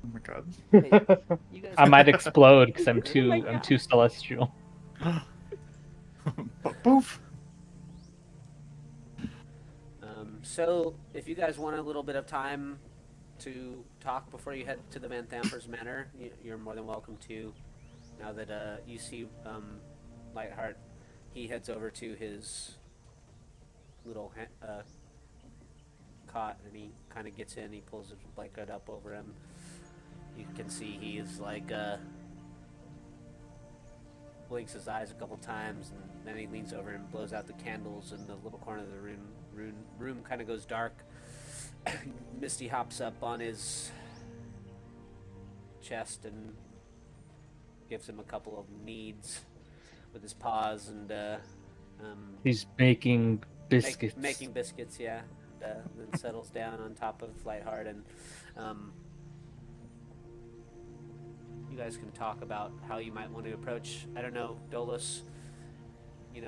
Oh my god. Hey, you guys I can might talk. explode because I'm Oh my too god. celestial. Boof. So, if you guys want a little bit of time to talk before you head to the Van Thamper's Manor, you're more than welcome to. Now that you see Lightheart, he heads over to his little cot and he kind of gets in. He pulls his blanket up over him. You can see he is like blinks his eyes a couple times, and then he leans over and blows out the candles in the little corner of the room kind of goes dark. Misty hops up on his chest and gives him a couple of kneads with his paws and He's making biscuits. making biscuits, yeah. Then settles down on top of Lightheart, and um, you guys can talk about how you might want to approach. I don't know, Dolus. You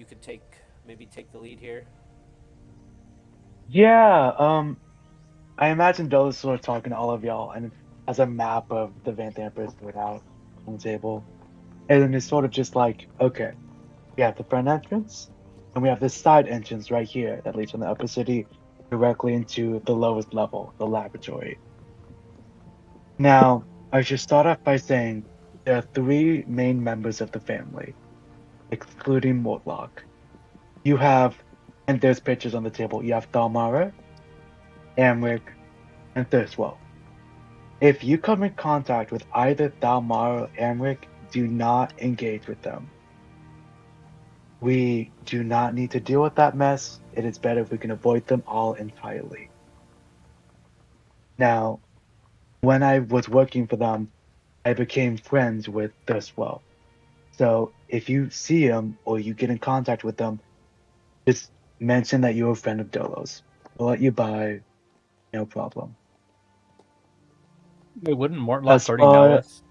could maybe take the lead here. Yeah, I imagine Dola's sort of talking to all of y'all and has a map of the Van Dampers put out on the table. And then it's sort of just like, okay, we have the front entrance, and we have this side entrance right here that leads from the upper city directly into the lowest level, the laboratory. Now, I should start off by saying there are three main members of the family, excluding Mortlock. You have, and there's pictures on the table, you have Thalmara, Amric, and Thirstwell. If you come in contact with either Thalmara or Amric, do not engage with them. We do not need to deal with that mess. It is better if we can avoid them all entirely. Now, when I was working for them, I became friends with Thirstwell. So if you see him or you get in contact with them, just mention that you're a friend of Dolo's. We'll let you by, no problem. Wait, wouldn't Mortlock As already know far, us?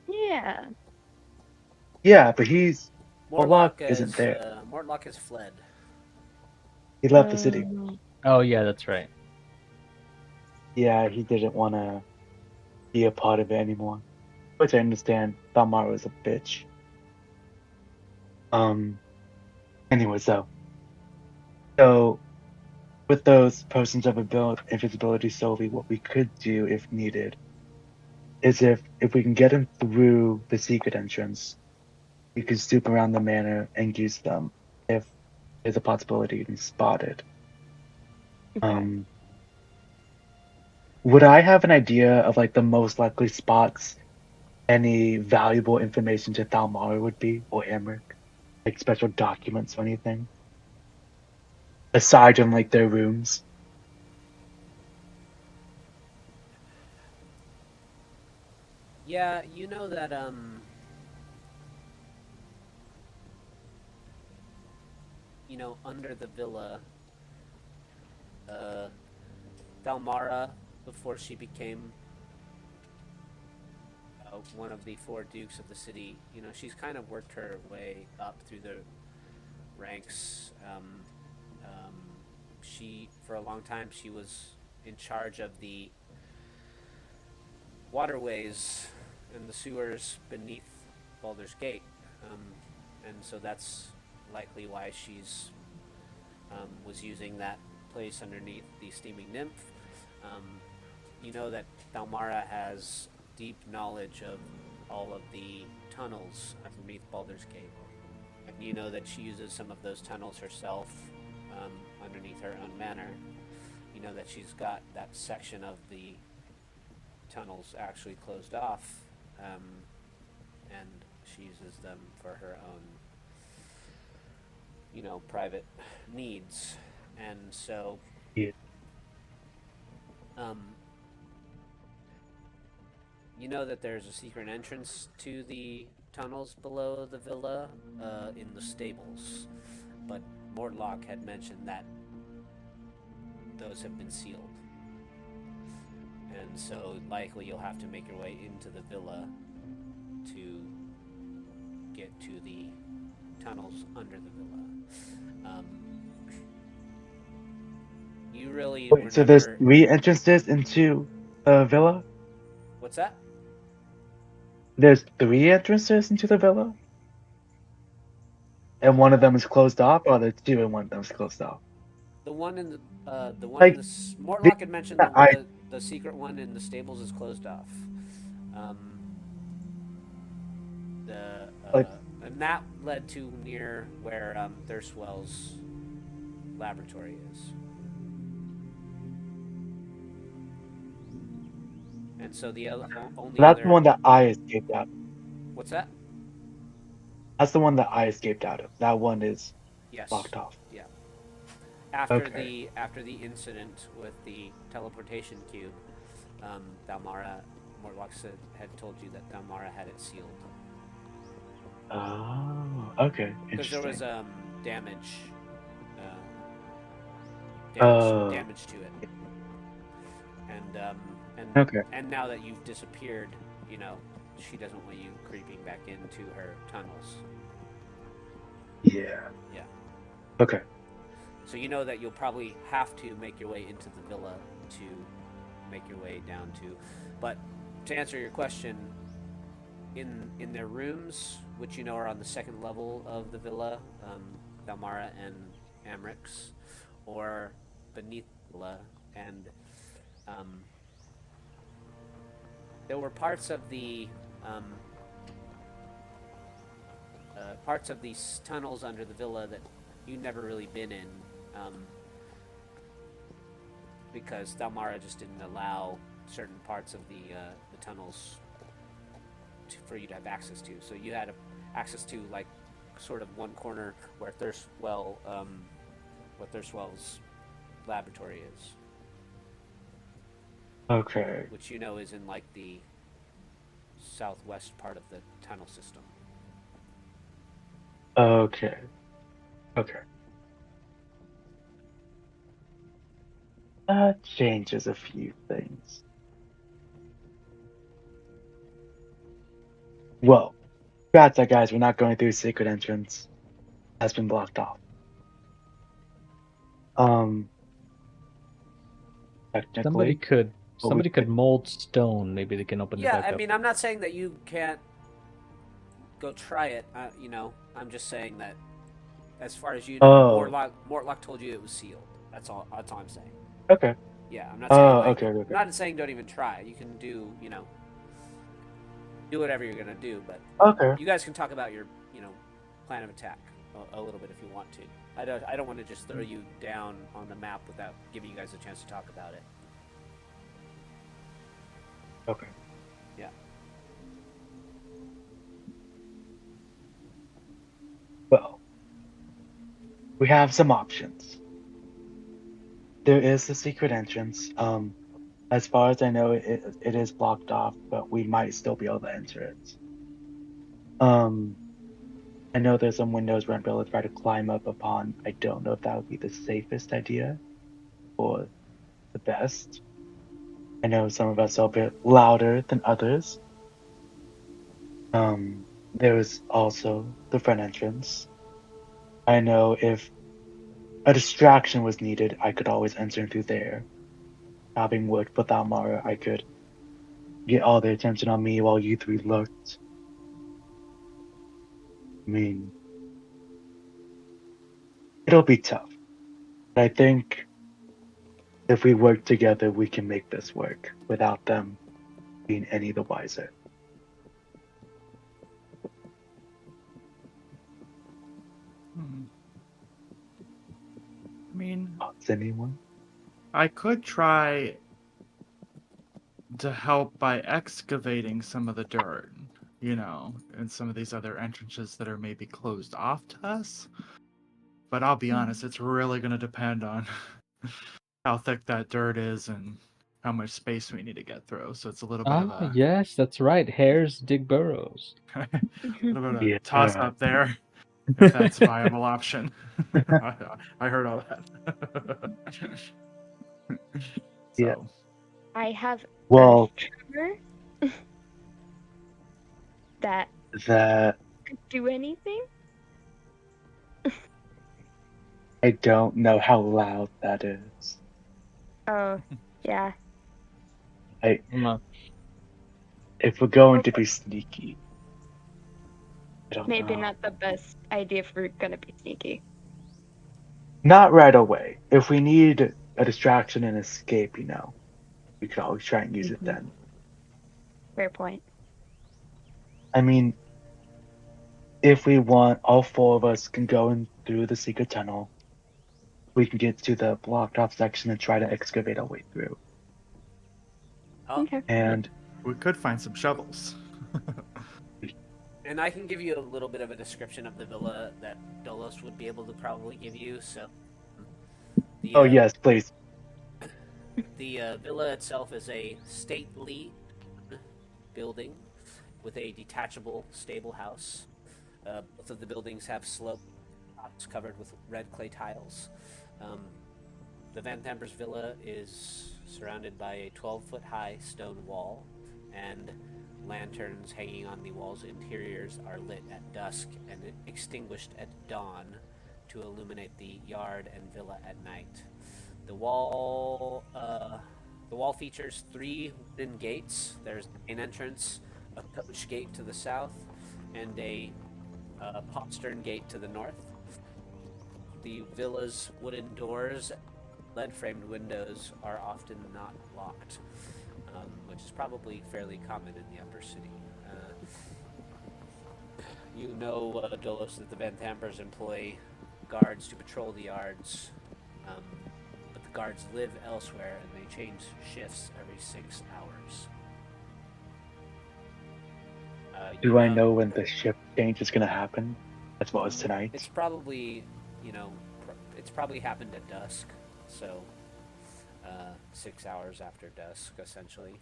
Yeah. yeah, but Morlock Morlock isn't there. Morlock has fled. He left the city. Oh yeah, that's right. Yeah, he didn't want to be a part of it anymore. Which I understand. Thalmara is a bitch. Um. Anyway, so with those potions of invisibility solely, what we could do if needed is if we can get him through the secret entrance, we could snoop around the manor and use them if there's a possibility to be spotted. Okay. Um, would I have an idea of like the most likely spots any valuable information to Thalmara would be or Amric? Like special documents or anything? Aside from like their rooms? Yeah, you know that under the villa, uh, Dalmara, before she became one of the four dukes of the city, she's kind of worked her way up through the ranks. Um, for a long time, she was in charge of the waterways and the sewers beneath Baldur's Gate, um, and so that's likely why she's was using that place underneath the steaming nymph. Um, you know that Dalmara has deep knowledge of all of the tunnels underneath Baldur's Gate. And you know that she uses some of those tunnels herself underneath her own manor. You know that she's got that section of the tunnels actually closed off, and she uses them for her own, private needs. And so, Yeah. um, you know that there's a secret entrance to the tunnels below the villa in the stables, but Mortlock had mentioned that those have been sealed. And so likely you'll have to make your way into the villa to get to the tunnels under the villa. You really were Wait, so there's never. three entrances into villa? What's that? There's 3 entrances into the villa? And one of them is closed off, or there's 2 and one of them is closed off? The one in the one in Like, the the, Mortlock had mentioned I, the secret one in the stables is closed off. Um, the like, and that led to near where Thurswell's laboratory is. And so the only that's other the one that I escaped out of. what's that? That's the one that I escaped out of. That one is Yes. locked off. Yeah. Okay. After the incident with the teleportation cube, Dalmara Mortlock had told you that Dalmara had it sealed Oh, okay. because there was Interesting. damage, Oh, damage to it, and okay. and now that you've disappeared, you know she doesn't want you creeping back into her tunnels. Yeah. Yeah. Okay. So you know that you'll probably have to make your way into the villa to make your way down to. But to answer your question, in their rooms, which you know are on the second level of the villa, Dalmara and Amrix, or beneath the villa, and um, there were um, parts of these tunnels under the villa that you never really been in. Um, because Dalmara just didn't allow certain parts of the tunnels for you to have access to. So you had access to like sort of one corner where what Thurswell's laboratory is, Okay. which you know is in like the southwest part of the tunnel system. Okay. Okay. That changes a few things. Well, congrats, that guys. We're not going through secret entrance. Has been blocked off. Um, Somebody technically, could what we somebody could could. mold stone. Maybe they can open it Yeah, back I up. mean, I'm not saying that you can't go try it. I'm just saying that as far as you know, Oh, Mortlock told you it was sealed. That's all. That's all I'm saying. okay. Yeah, I'm not saying Oh, like okay, I'm okay. not saying don't even try. You can do whatever you're gonna do, but Okay. you guys can talk about your plan of attack a little bit if you want to. I don't want to just throw you down on the map without giving you guys a chance to talk about it. Okay. Yeah. Well, we have some options. There is the secret entrance. As far as I know, it is blocked off, but we might still be able to enter it. Um, I know there's some windows we're able to try to climb up upon. I don't know if that would be the safest idea or the best. I know some of us are a bit louder than others. There's also the front entrance. I know if a distraction was needed, I could always enter through there. Having worked with Almara, I could get all the attention on me while you 3 looked. I mean, it'll be tough. But I think if we work together, we can make this work without them being any the wiser. Hmm. I mean, Thoughts, anyone? I could try to help by excavating some of the dirt, and some of these other entrances that are maybe closed off to us. But I'll be honest, it's really going to depend on how thick that dirt is and how much space we need to get through. So it's a little bit of Ah, a, yes, that's right. Hares dig burrows. a little bit of a toss Yeah. up there, if that's a viable option. I heard all that. Yeah. So, I have earth Well, tremor that that could do anything. I don't know how loud that is. Oh, yeah. No. If we're going to be sneaky, I don't Maybe know. not the best idea if we're gonna be sneaky. Not right away. If we need a distraction and escape, we could always try and use it Mhm. then. Fair point. I mean, if we want, all four of us can go in through the secret tunnel. We can get to the blocked off section and try to excavate our way through. Oh, Okay. And We could find some shovels. and I can give you a little bit of a description of the villa that Dolos would be able to probably give you. So, the oh yes, please. the villa itself is a stately building with a detachable stable house. Both of the buildings have sloped tops covered with red clay tiles. The Van Tampers Villa is surrounded by a 12-foot high stone wall, and lanterns hanging on the wall's interiors are lit at dusk and extinguished at dawn to illuminate the yard and villa at night. The wall features 3 wooden gates. There's the main entrance, a coach gate to the south, and a postern gate to the north. The villa's wooden doors, lead-framed windows are often not locked, which is probably fairly common in the upper city. Dolos, that the Van Tampers employ guards to patrol the yards, but the guards live elsewhere and they change shifts every 6 hours. Do I know when the shift change is going to happen? As well as tonight? It's probably, it's probably happened at dusk, so 6 hours after dusk, essentially,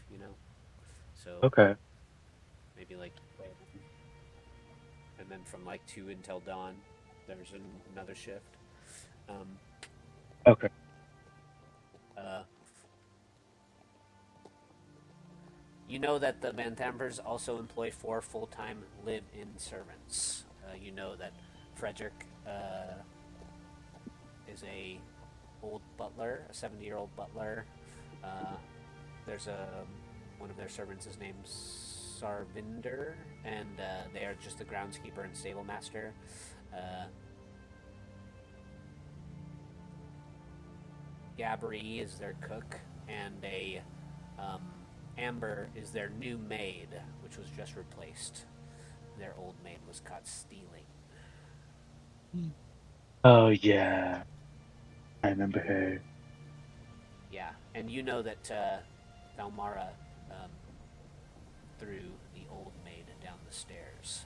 So Okay. maybe like, and then from like 2 until dawn, there's another shift. Okay. You know that the Van Tampers also employ 4 full-time live-in servants. You know that Frederick is a old butler, a 70-year-old butler. There's one of their servants is named Sarvinder, and they are just the groundskeeper and stable master. Gabri is their cook, and Amber is their new maid, which was just replaced. Their old maid was caught stealing. Oh yeah. I remember her. Yeah, and you know that Valmara threw the old maid down the stairs.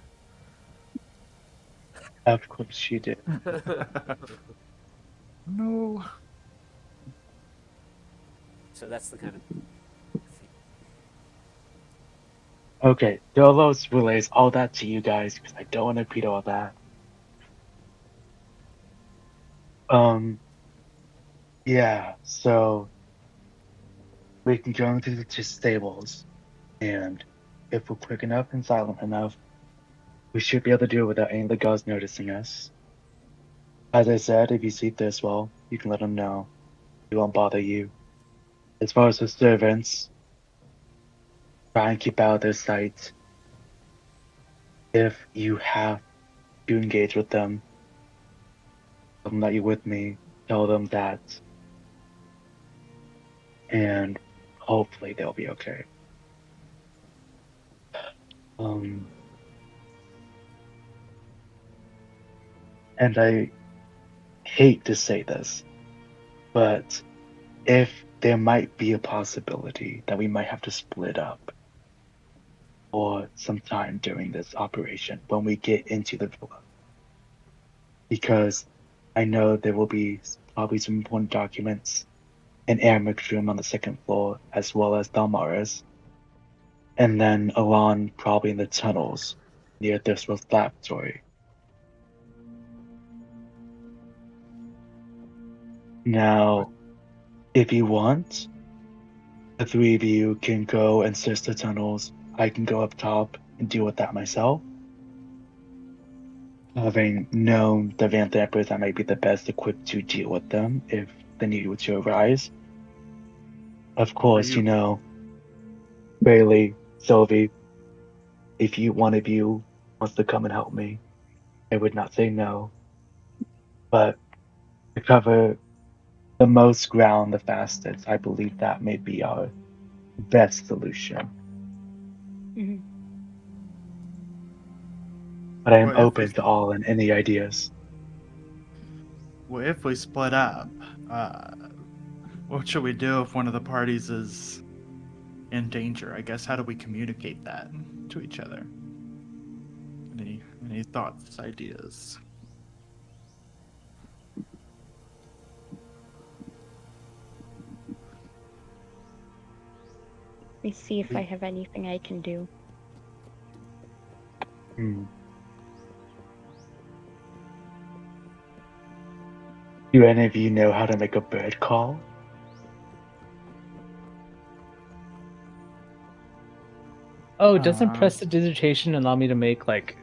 Of course she did. No. So that's the kind of... Okay, Dolos relays all that to you guys because I don't want to repeat all that. Yeah, so we can go into the stables, and if we're quick enough and silent enough, we should be able to do it without any of the guards noticing us. As I said, if you see Thirstwell, you can let him know. He won't bother you. As far as the servants, try and keep out of their sight. If you have to engage with them, tell them that you're with me, tell them that, and hopefully they'll be okay. And I hate to say this, but if there might be a possibility that we might have to split up for some time during this operation when we get into the villa. Because I know there will be probably some important documents in Ermic's room on the 2nd floor, as well as Dalmara's. And then Alon probably in the tunnels near Thirstwell's laboratory. Now, if you want, the 3 of you can go and search the tunnels. I can go up top and deal with that myself. Having known the Van Tampers, I might be the best equipped to deal with them if the need were to arise. Of course, Bailey, Sylvie, if one of you wants to come and help me, I would not say no. But to cover the most ground the fastest, I believe that may be our best solution. Mhm. But I am Well, if we open to all and any ideas. well, if we split up, uh, what should we do if one of the parties is in danger? I guess how do we communicate that to each other? Any thoughts, ideas? Let me see if I have anything I can do. Hmm. Do any of you know how to make a bird call? Oh, doesn't Uh, prestidigitation allow me to make like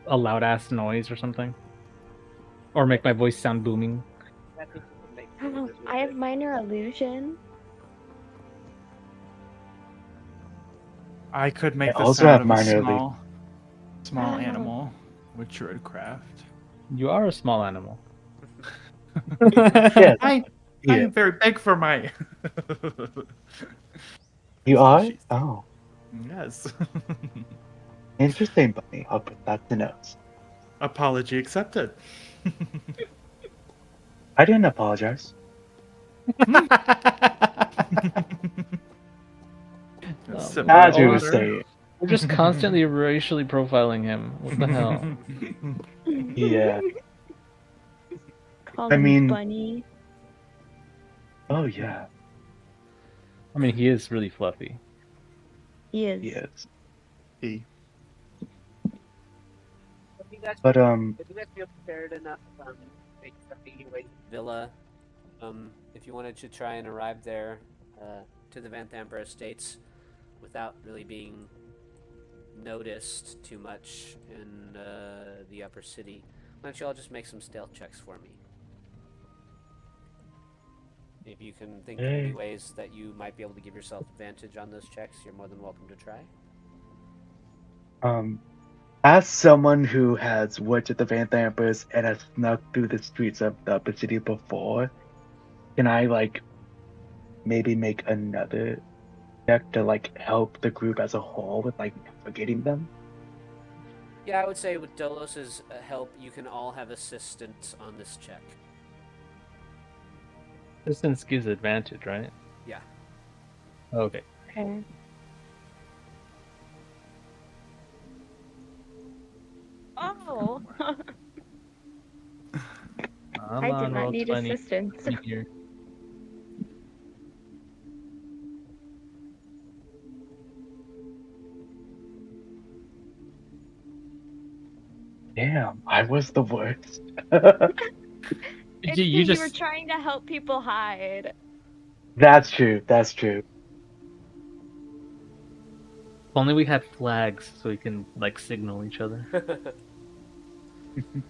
a loud ass noise or something? Or make my voice sound booming? I have minor illusion. I could I make the also sound have of a minor illusion. small animal with druidcraft. You are a small animal. Yes, I yeah. am very big for my You are? species. Oh, Yes. interesting, Bunny. I'll put that to notes. Apology accepted. I didn't apologize. Oh, Sip we're my As you were always water. saying, we're just constantly racially profiling him. What the hell? yeah. Call I him mean, Bunny. oh yeah, I mean, he is really fluffy. He is. yes. He- If you guys, But if you guys feel prepared enough, make something anyway. Villa, if you wanted to try and arrive there, to the Van Thamper Estates, without really being noticed too much in the upper city, why don't you all just make some stealth checks for me? If you can think of any eh, ways that you might be able to give yourself advantage on those checks, you're more than welcome to try. um, as someone who has worked at the Van Thampers and has snuck through the streets of the upper city before, can I like maybe make another check to like help the group as a whole with like navigating them? Yeah, I would say with Dolos's help, you can all have assistance on this check. Distance gives advantage, right? Yeah. Okay. Okay. Oh! Come I did on, not roll need 20 assistance. here. Damn, I was the worst. It's You because you were just trying to help people hide. That's true. That's true. if only we had flags so we can like signal each other.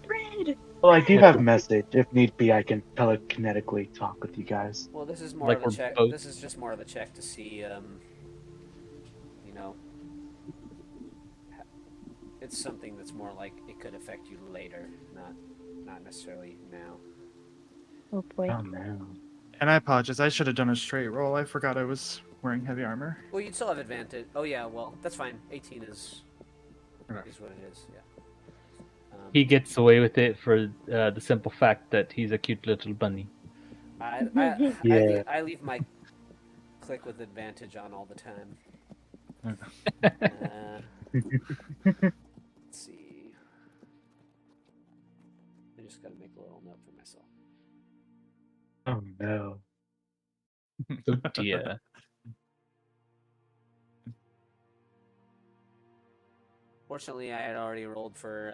Red! Well, I do Like have message. If need be, I can telekinetically talk with you guys. Well, this is more like of a we're check. both. This is just more of a check to see, you know, it's something that's more like it could affect you later, not necessarily now. Oh boy. Oh no. And I apologize. I should have done a straight roll. I forgot I was wearing heavy armor. Well, you'd still have advantage. Oh yeah, well that's fine. 18 is Okay. what it is. Yeah. He gets away with it for the simple fact that he's a cute little bunny. Yeah. I leave my click with advantage on all the time. Okay. Let's see. I just gotta make a little note for myself. Oh no. Oh dear. Fortunately, I had already rolled for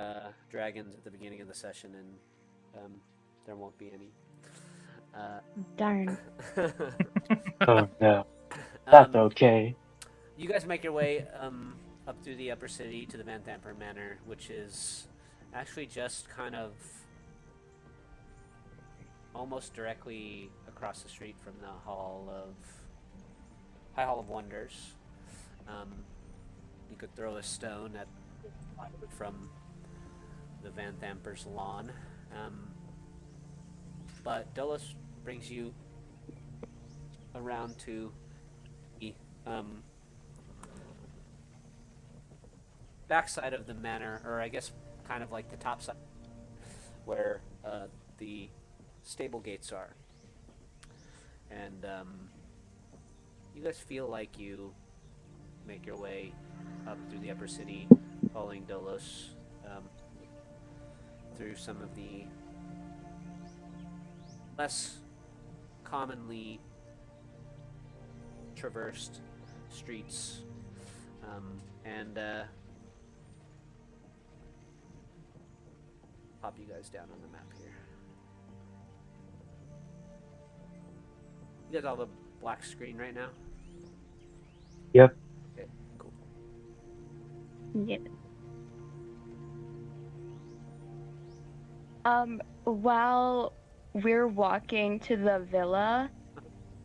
dragons at the beginning of the session, and there won't be any. Darn. Oh no. That's um, okay. you guys make your way up through the upper city to the Van Thamper Manor, which is actually just kind of almost directly across the street from the High Hall of Wonders. You could throw a stone at from the Van Thamper's lawn. But Dolos brings you around to the backside of the manor, or I guess kind of like the top side, where the stable gates are. And you guys feel like you make your way up through the upper city, following Dolos through some of the less commonly traversed streets, and pop you guys down on the map here. You guys all have a black screen right now? Yep. Okay, cool. Yep. While we're walking to the villa,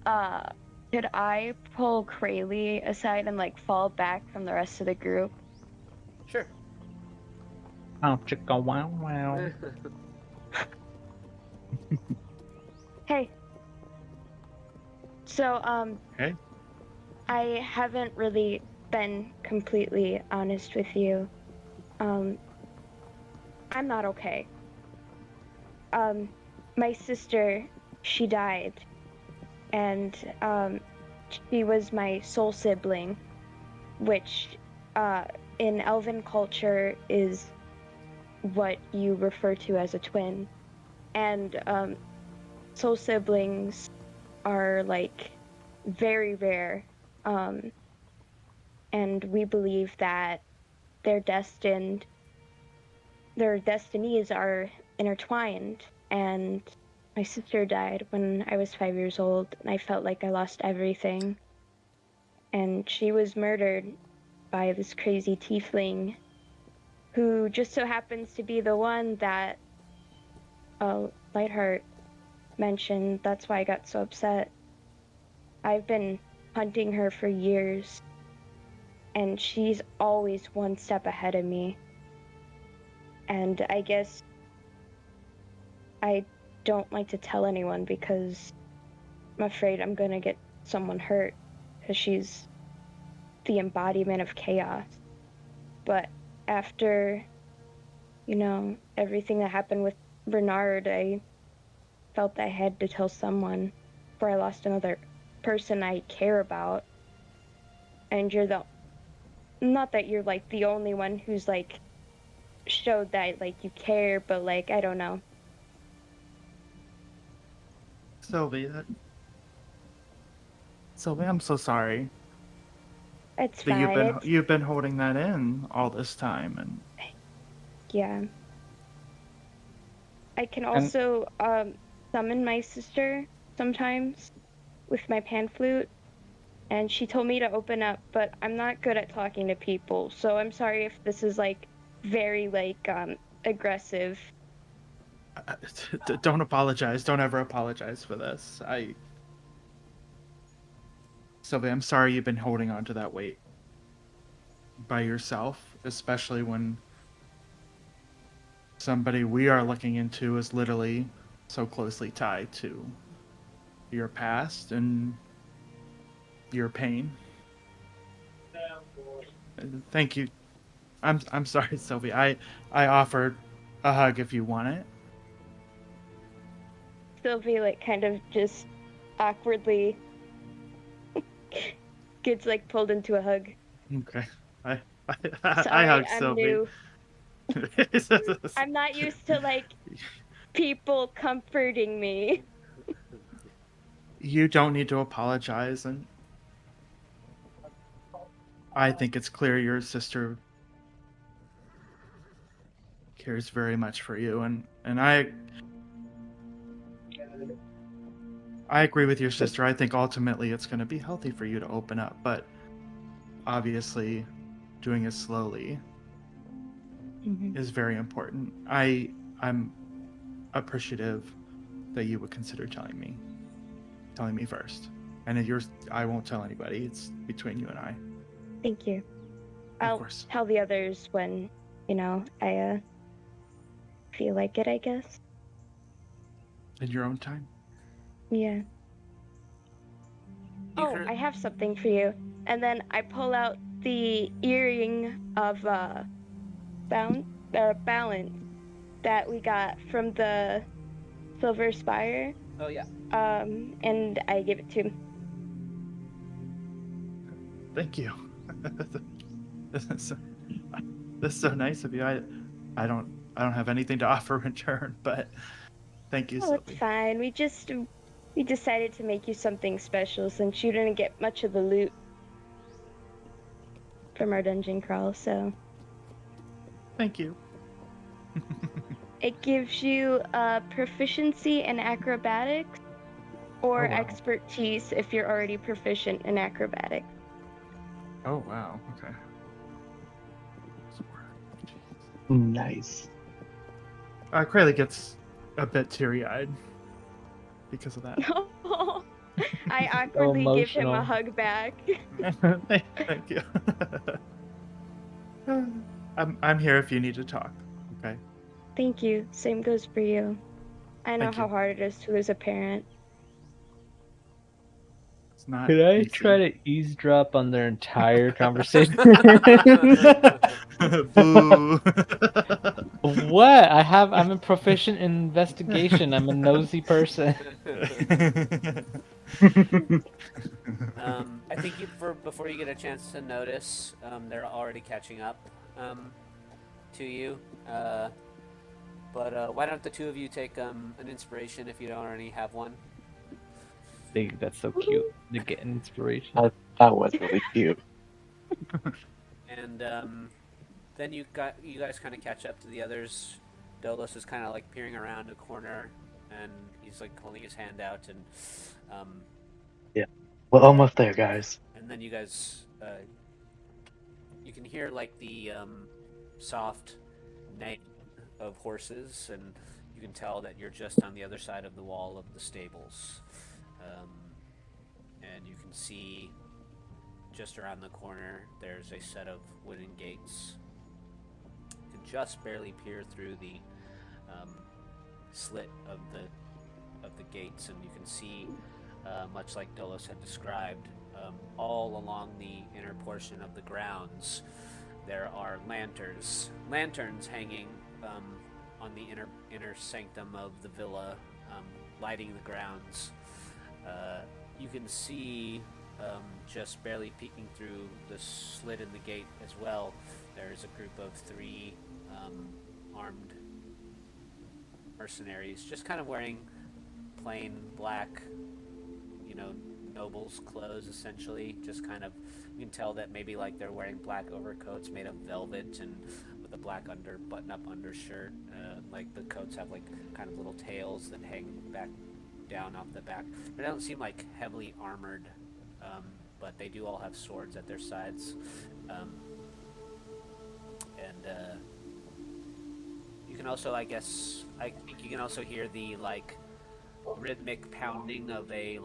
could I pull Krayley aside and like fall back from the rest of the group? Sure. Oh, chicka wow wow. Hey. So, Hey. I haven't really been completely honest with you. I'm not okay. My sister, she died, and she was my soul sibling, which in Elven culture is what you refer to as a twin. And soul siblings are like very rare, and we believe that their destinies are intertwined. And my sister died when I was 5 years old, and I felt like I lost everything. And she was murdered by this crazy tiefling who just so happens to be the one that Lightheart mentioned. That's why I got so upset. I've been hunting her for years, and she's always one step ahead of me. And I guess I don't like to tell anyone because I'm afraid I'm gonna get someone hurt, because she's the embodiment of chaos. But after, everything that happened with Bernard, I felt I had to tell someone, for I lost another person I care about. And not that you're like the only one who's like showed that like you care, but like, I don't know. Sylvie, I'm so sorry It's that fine. you've been holding that in all this time, and Yeah. I can And also summon my sister sometimes with my pan flute, and she told me to open up, but I'm not good at talking to people, so I'm sorry if this is like very like aggressive. don't apologize. Don't ever apologize for this. Sylvie, I'm sorry you've been holding on to that weight by yourself, especially when somebody we are looking into is literally so closely tied to your past and your pain. Thank you. I'm sorry, Sylvie. I offered a hug if you want it. Sylvie like kind of just awkwardly gets like pulled into a hug. Okay. I Sorry, hug I'm Sylvie. new. I'm not used to like people comforting me. You don't need to apologize, and I think it's clear your sister cares very much for you, and I agree with your sister. I think ultimately it's going to be healthy for you to open up, but obviously doing it slowly is very important. I'm appreciative that you would consider telling me first. And I won't tell anybody. It's between you and I. Thank you. Of I'll course. tell the others when, I feel like it, I guess. In your own time. Yeah. You Oh, can- I have something for you. And then I pull out the earring of balance that we got from the Silver Spire. Oh yeah. And I give it to him. Thank you. this is so nice of you. I don't have anything to offer in return, but thank you, Oh, it's Sylvie. fine. We decided to make you something special since you didn't get much of the loot from our dungeon crawl, so Thank you. it gives you proficiency in acrobatics or Oh wow. expertise if you're already proficient in acrobatics. Oh wow. Okay. Nice. Crayley gets a bit teary-eyed because of that. I So awkwardly give him a emotional. hug back. Thank you. I'm here if you need to talk. Okay. Thank you. Same goes for you. I know Thank how you. hard it is to lose a parent. It's not Could I easy. try to eavesdrop on their entire conversation? Boo. What? I'm a proficient in investigation. I'm a nosy person. I think before you get a chance to notice, they're already catching up to you. But why don't the two of you take an inspiration if you don't already have one? Think that's so cute to get an inspiration. That was really cute. And then you guys kind of catch up to the others. Dolos is kind of like peering around a corner, and he's like holding his hand out, and We're almost there, guys. and then you guys you can hear like the soft neigh of horses, and you can tell that you're just on the other side of the wall of the stables, and you can see just around the corner there's a set of wooden gates. You can just barely peer through the slit of the gates, and you can see, much like Dolos had described, all along the inner portion of the grounds, there are lanterns hanging on the inner sanctum of the villa, lighting the grounds. You can see, just barely peeking through the slit in the gate as well, there's a group of 3 armed mercenaries, just kind of wearing plain black, nobles' clothes, essentially. Just kind of, you can tell that maybe like they're wearing black overcoats made of velvet and with a black button-up undershirt. Like the coats have like kind of little tails that hang back down off the back. They don't seem like heavily armored, but they do all have swords at their sides. And you can also, I think you can also hear the like rhythmic pounding of a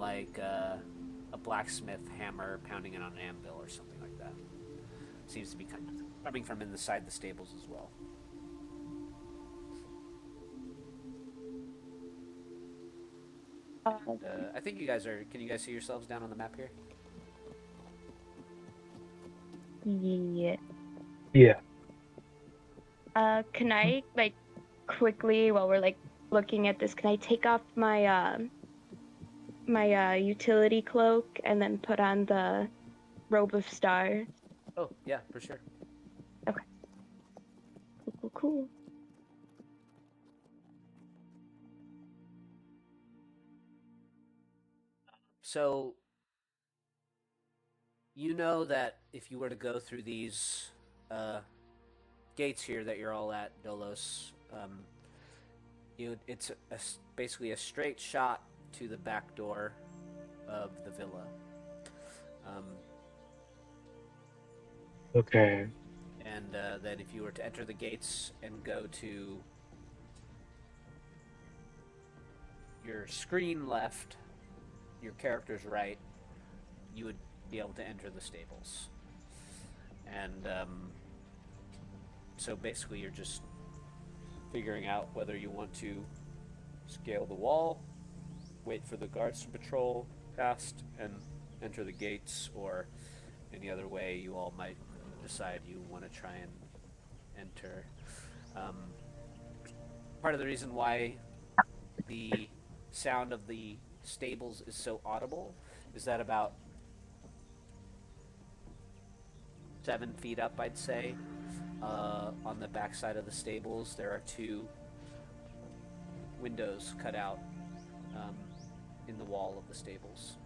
blacksmith hammer pounding it on an anvil or something like that. Seems to be kind of coming from inside the stables as well. I think you guys are. Can you guys see yourselves down on the map here? Yeah. Yeah. Can I like quickly while we're like looking at this? Can I take off my my utility cloak and then put on the robe of stars? Oh yeah, for sure. Cool. So you know that if you were to go through these gates here that you're all at, Dolos, it's basically a straight shot to the back door of the villa. Okay. And then if you were to enter the gates and go to your screen left, your character's right, you would be able to enter the stables. And so basically, you're just figuring out whether you want to scale the wall, wait for the guards to patrol past and enter the gates, or any other way you all might decide you want to try and enter. Um, Part of the reason why the sound of the stables is so audible is that about 7 feet up, I'd say, on the backside of the stables, there are 2 windows cut out in the wall of the stables.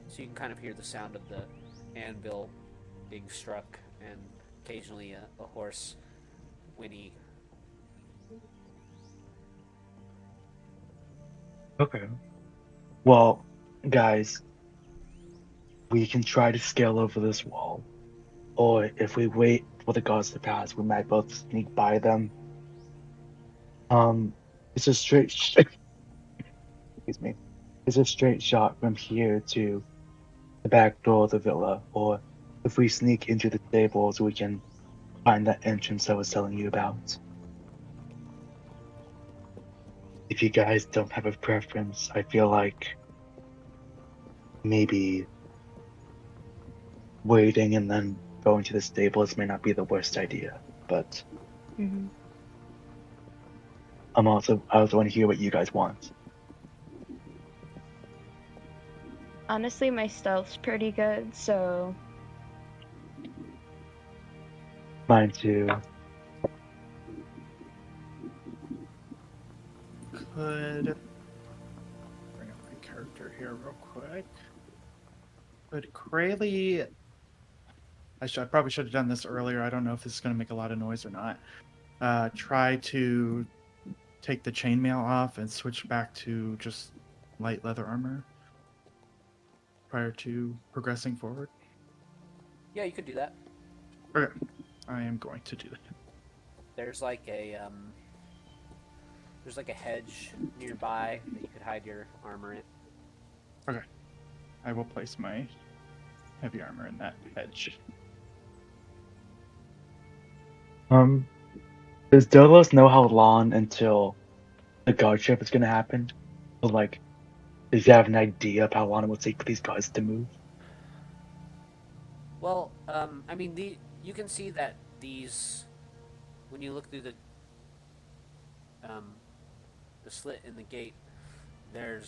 So you can kind of hear the sound of the anvil being struck and occasionally a horse whinny. Okay. Well, guys, we can try to scale over this wall. Or if we wait for the guards to pass, we might both sneak by them. It's a straight excuse me. It's a straight shot from here to the back door of the villa. Or if we sneak into the stables, we can find that entrance I was telling you about. If you guys don't have a preference, I feel like maybe waiting and then going to the stables may not be the worst idea. But Mm-hmm. I also want to hear what you guys want. Honestly, my stealth's pretty good, so Mine too. Could bring up my character here real quick. Could Krayley? I probably should have done this earlier. I don't know if this is going to make a lot of noise or not. Try to take the chainmail off and switch back to just light leather armor prior to progressing forward. Yeah, you could do that. Okay, I am going to do that. There's like a hedge nearby that you could hide your armor in. Okay, I will place my heavy armor in that hedge. Does Dolos know how long until the guard ship is gonna happen? Or like, does he have an idea of how long it will take for these guards to move? Well, I mean, you can see that these, when you look through the slit in the gate, the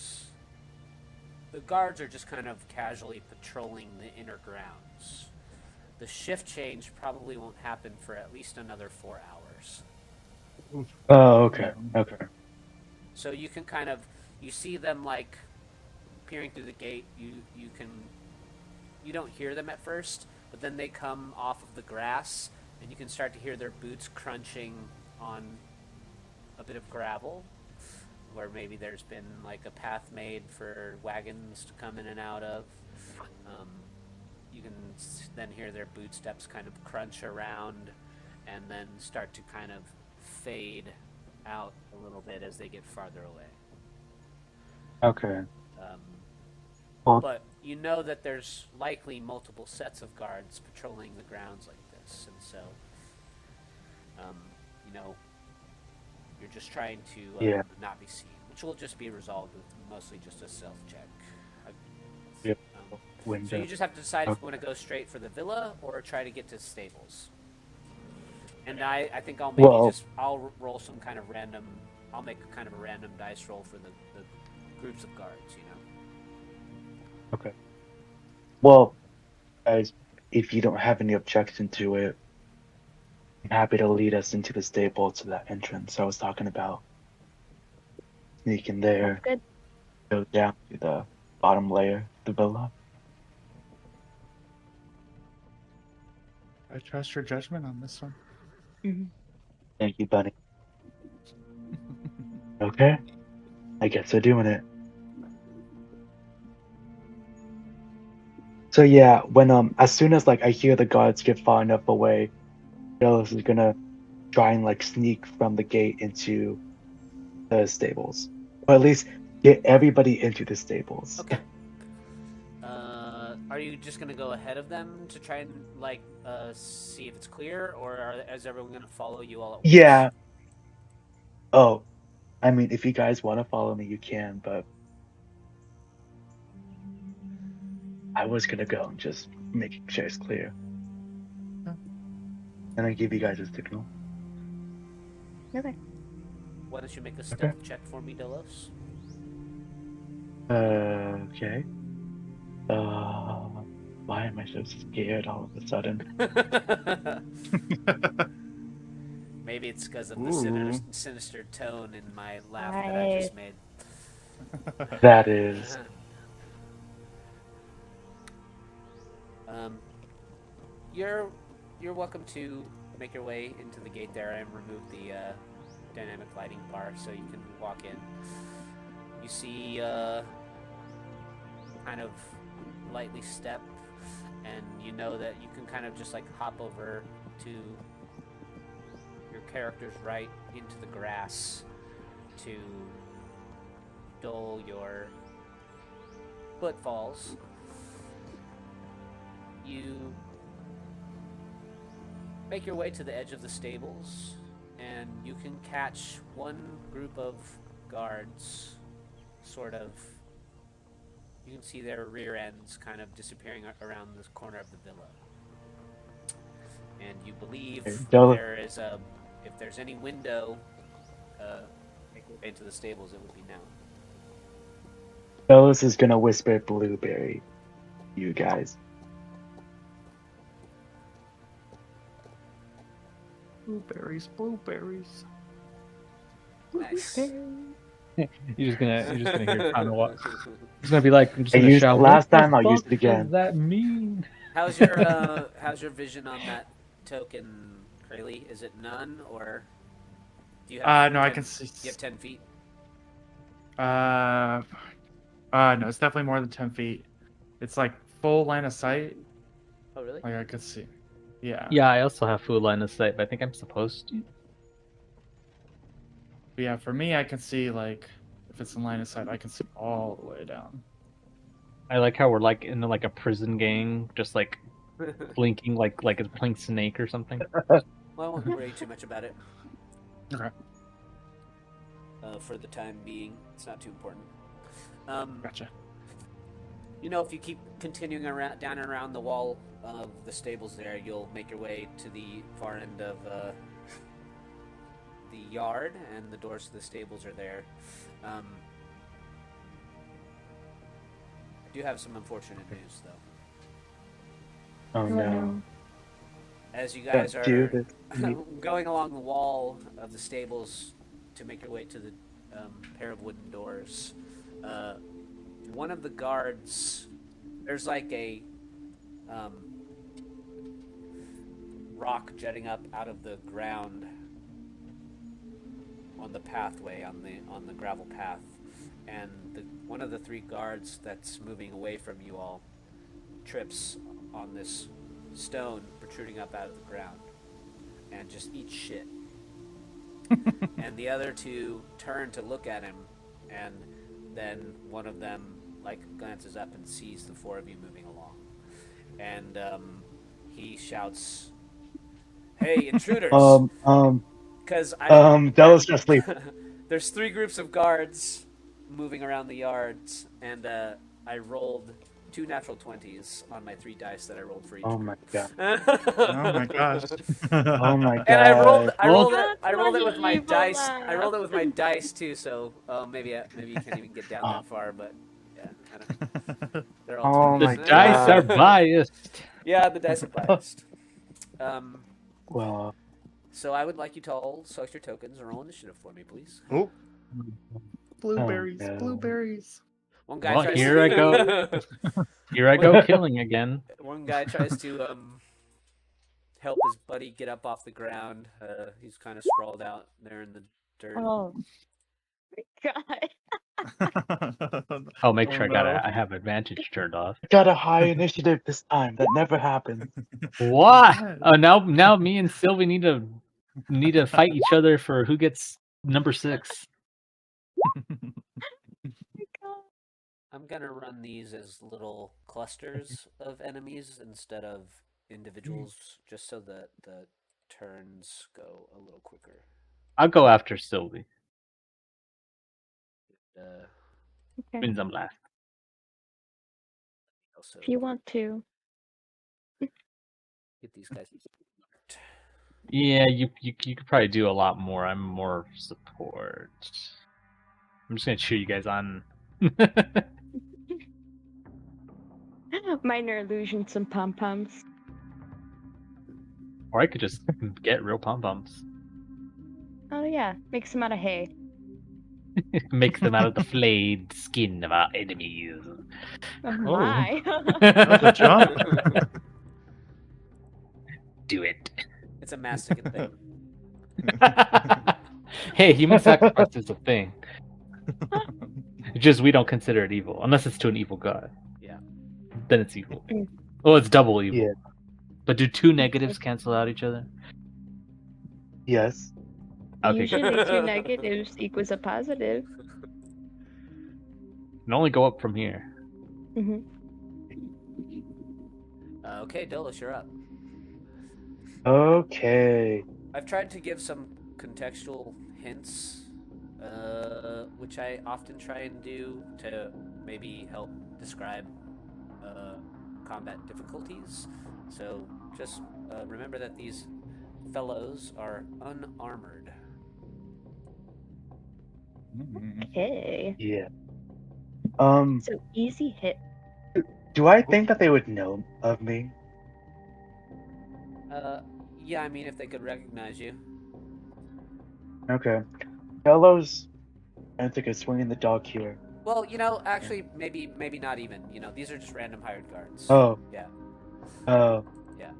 guards are just kind of casually patrolling the inner grounds. The shift change probably won't happen for at least another 4 hours. Oh, okay, okay. So you can you see them like peering through the gate. You don't hear them at first, but then they come off of the grass, and you can start to hear their boots crunching on a bit of gravel, where maybe there's been like a path made for wagons to come in and out of. You can then hear their boot steps kind of crunch around, and then start to kind of fade out a little bit as they get farther away. Okay. Well, But you know that there's likely multiple sets of guards patrolling the grounds like this, and so, you're just trying to not be seen, which will just be resolved with mostly just a stealth check. Yep. So you just have to decide if you want to go straight for the villa or try to get to stables. And I think I'll maybe I'll roll some kind of random. I'll make kind of a random dice roll for the groups of guards. Okay. Well, guys, if you don't have any objection to it, I'm happy to lead us into the stable to that entrance I was talking about. Sneak in there, good. go down to the bottom layer of the villa. I trust your judgment on this one. Mm-hmm. Thank you, buddy. Okay, I guess we're doing it. So yeah, when as soon as like I hear the guards get far enough away, Dallas is gonna try and like sneak from the gate into the stables, or at least get everybody into the stables. Okay. Are you just gonna go ahead of them to try and like see if it's clear, or is everyone gonna follow you all at once? Yeah. Oh, I mean, if you guys want to follow me, you can, but I was gonna go and just make sure it's clear. Yeah. And I give you guys a signal. Okay. Why don't you make a stealth check for me, Delos? Okay. Why am I so scared all of a sudden? Maybe it's because of the Ooh. sinister tone in my laugh that I just made. That is. You're welcome to make your way into the gate there and remove the dynamic lighting bar so you can walk in. You see kind of lightly step, and you know that you can kind of just like hop over to your character's right into the grass to dull your footfalls. You make your way to the edge of the stables, and you can catch one group of guards sort of. You can see their rear ends kind of disappearing around the corner of the villa. And you believe there is if there's any window into the stables, it would be now. Bellows is gonna whisper blueberry. You guys. Blueberries, blueberries. Nice. You're just gonna hear Connor walk. He's gonna be like, I'm just I gonna used shout. it last "What the time, I'll use fuck it again." Does that mean? How's your vision on that token, Krayley? Is it none, or do you have? No, 10, I can see. You have 10 feet. No, it's definitely more than 10 feet. It's like full line of sight. Oh, really? Like I could see. Yeah. Yeah, I also have full line of sight, but I think I'm supposed to. But yeah, for me, I can see like if it's in line of sight, I can see all the way down. I like how we're like in like a prison gang, just like blinking like a pink snake or something. Well, I won't worry too much about it. Okay. For the time being, it's not too important. Gotcha. You know, if you keep continuing around down and around the wall of the stables there, you'll make your way to the far end of the yard, and the doors to the stables are there. I do have some unfortunate news, though. Oh no. As you guys Don't do are this to me. going along the wall of the stables to make your way to the pair of wooden doors, one of the guards, there's like a rock jutting up out of the ground on the pathway, on the gravel path, and one of the three guards that's moving away from you all trips on this stone protruding up out of the ground and just eats shit. And the other two turn to look at him, and then one of them like glances up and sees the four of you moving along, and he shouts, "Hey, intruders!" Because Delos just leave. there's three groups of guards moving around the yards, and I rolled 2 natural 20s on my 3 dice that I rolled for each. Oh my god. Oh my gosh. Oh my god. And I rolled it with my Evil dice. laugh. I rolled it with my dice too. So maybe you can't even get down that far. But yeah, I don't know. They're all Oh The my dice are God. biased. Yeah, the dice are biased. Well, So I would like you to all select your tokens and roll initiative for me, please. Oh, blueberries, no. blueberries. One guy Well, tries here to, I go. Here I go killing again. One guy tries to help his buddy get up off the ground. He's kind of sprawled out there in the dirt. Oh my god. I'll make sure Oh, no. I have advantage turned off. I got a high initiative this time. That never happens. What? Yes. Now me and Sylvie need to fight each other for who gets number 6. I'm gonna run these as little clusters of enemies instead of individuals, just so that the turns go a little quicker. I'll go after Sylvie. Uh, Okay. Means I'm last. also If you want to. get these guys. Yeah, you could probably do a lot more. I'm more support. I'm just gonna cheer you guys on. Minor illusions and pom poms. Or I could just get real pom poms. Oh yeah, make some out of hay. Make them out of the flayed skin of our enemies. Oh Oh. my. That was a jump. Do it. It's a masticate thing. Hey, human sacrifice is a thing. Just we don't consider it evil unless it's to an evil god. Yeah. Then it's evil. Oh, it's double evil. Yeah. But do two negatives cancel out each other? Yes. Okay, Usually good. 2 negatives equals a positive. Can only go up from here. Hmm. Okay, Dolos, you're up. Okay. I've tried to give some contextual hints, which I often try and do to maybe help describe combat difficulties. So just remember that these fellows are unarmored. Okay. Yeah. So easy hit. Do I think that they would know of me? Yeah, I mean, if they could recognize you. Okay. Delos, I take a swing in the dog here. Well, actually, maybe not even. These are just random hired guards. Oh. Yeah. Oh. Yeah.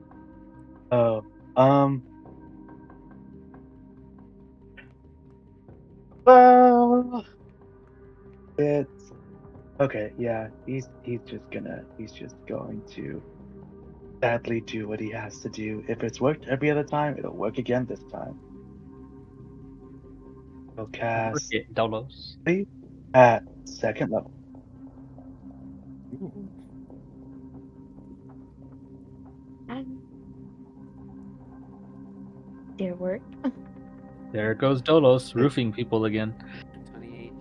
Oh. Well, it's okay. Yeah, he's just going to sadly do what he has to do. If it's worked every other time, it'll work again this time. He'll cast Okay, Dolos. at second level. Did it work? There goes Dolos, roofing people again. 28.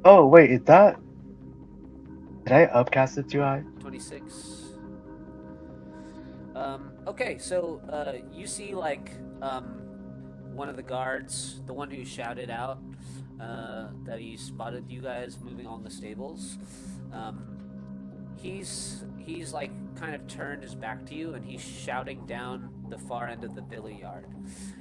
Oh wait, is that? Did I upcast it too high? 26. Okay, so you see one of the guards, the one who shouted out that he spotted you guys moving along the stables. He's like kind of turned his back to you and he's shouting down the far end of the billy yard.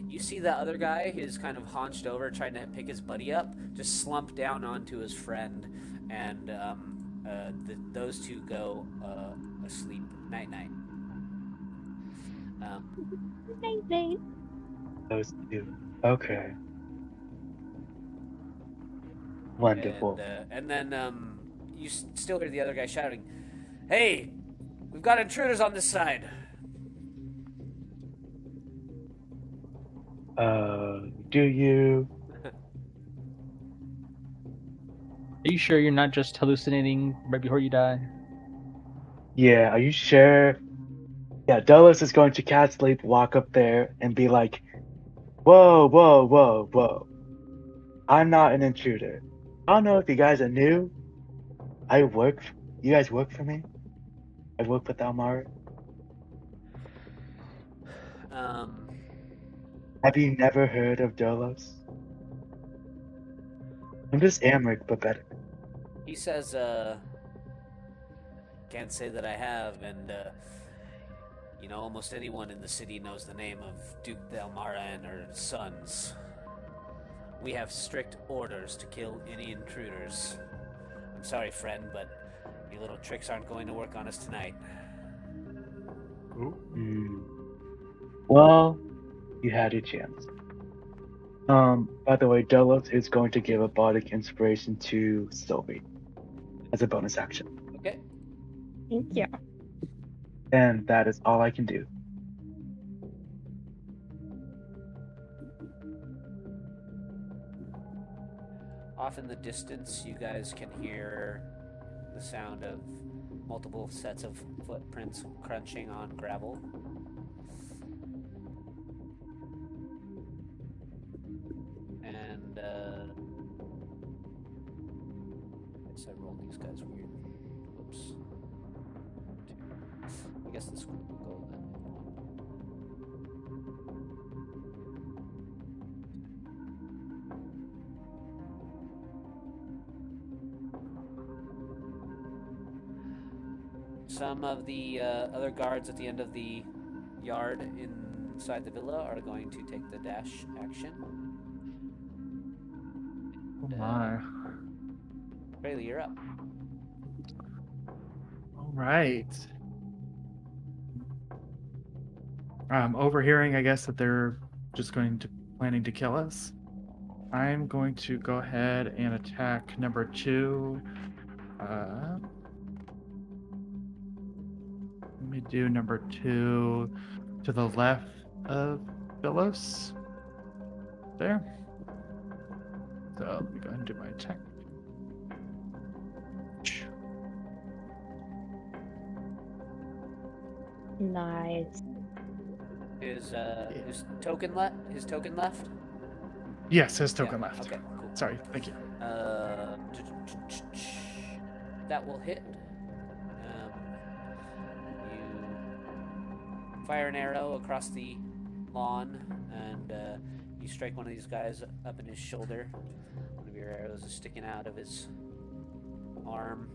You see the other guy is kind of haunched over trying to pick his buddy up, just slump down onto his friend, and those two go asleep. Night night. Night night. Those two. Okay. Wonderful. And then you still hear the other guy shouting, "Hey, we've got intruders on this side." Do you? Are you sure you're not just hallucinating right before you die? Yeah, are you sure? Yeah, Dulles is going to cast sleep, walk up there, and be like, "Whoa, whoa, whoa, whoa! I'm not an intruder. I don't know if you guys are new. You guys work for me. I work with Almara. Have you never heard of Dulles? I'm just Amric, but better. He says, "Can't say that I have, and almost anyone in the city knows the name of Duke Delmara and her sons. We have strict orders to kill any intruders. I'm sorry, friend, but your little tricks aren't going to work on us tonight." Well, you had your chance. By the way, Delos is going to give a bardic inspiration to Sylvie as a bonus action. Okay. Thank you. And that is all I can do. off in the distance, you guys can hear the sound of multiple sets of footprints crunching on gravel. And, I guess I rolled these guys weird. Whoops. I guess this one will go then. Some of the other guards at the end of the yard inside the villa are going to take the dash action. Oh my. Bailey, you're up. All right. Overhearing, I guess, that they're just planning to kill us. I'm going to go ahead and attack number 2. Let me do number 2 to the left of Phyllis. There. So let me go ahead and do my attack. Nice. His token left? Yes, his token Yeah, left. Okay, cool. Sorry, thank you. That will hit. You fire an arrow across the lawn, and you strike one of these guys up in his shoulder. One of your arrows is sticking out of his arm,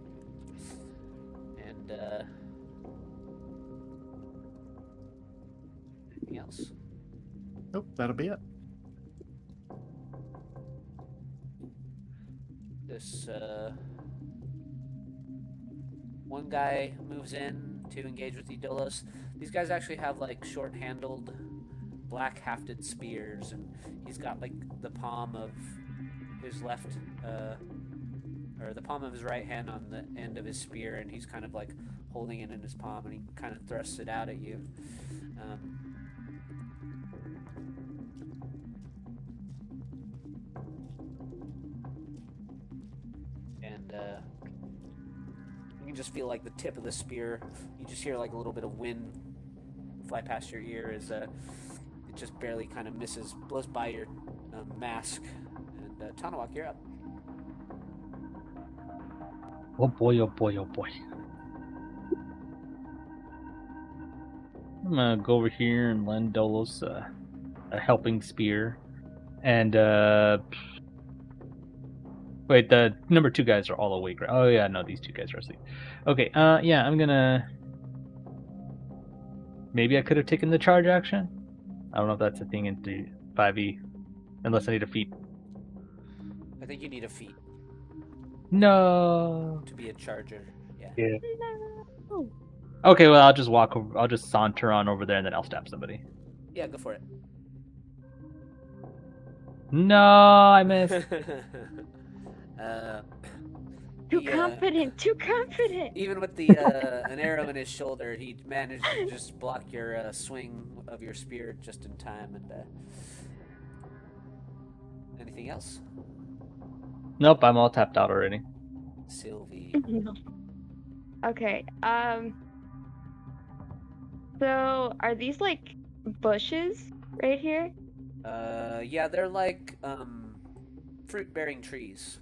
and anything else? Nope, that'll be it. This one guy moves in to engage with the Dolos. These guys actually have like short-handled, black-hafted spears, and he's got like the palm of his left, or the palm of his right hand on the end of his spear, and he's kind of like holding it in his palm, and he kind of thrusts it out at you. You can just feel like the tip of the spear. You just hear like a little bit of wind fly past your ear as it just barely kind of blows by your mask. And Tanawak, you're up. Oh boy, oh boy, oh boy. I'm gonna go over here and lend Dolos a helping spear. And wait, the number 2 guys are all awake, right? Oh yeah, no, these 2 guys are asleep. Okay, yeah, I'm gonna. Maybe I could have taken the charge action. I don't know if that's a thing in 5e, unless I need a feat. I think you need a feat No. to be a charger. Yeah. Yeah. No. Okay, well I'll just walk over. I'll just saunter on over there, and then I'll stab somebody. Yeah, go for it. No, I missed. Too confident. Too confident. Even with the an arrow in his shoulder, he managed to just block your swing of your spear just in time. And anything else? Nope, I'm all tapped out already. Sylvie. No. Okay. So are these like bushes right here? Yeah, they're like fruit-bearing trees.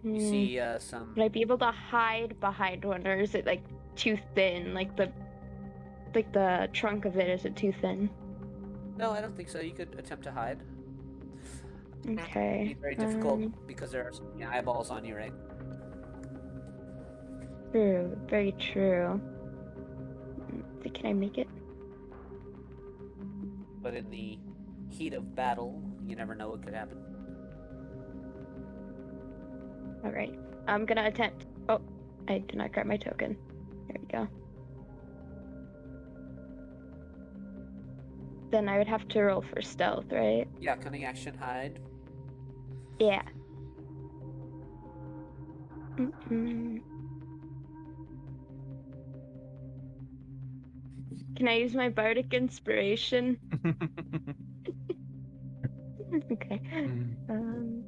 You see some. Would I be able to hide behind one, or is it like too thin? Like the trunk of it, is it too thin? No, I don't think so. You could attempt to hide. Okay. It'd be very difficult because there are so many eyeballs on you, right? True. Very true. Can I make it? But in the heat of battle, you never know what could happen. All right. I'm gonna attempt. Oh, I did not grab my token. There we go. Then I would have to roll for stealth, right? Yeah, cunning action, hide. Yeah. Mm-mm. Can I use my bardic inspiration? Okay. Um.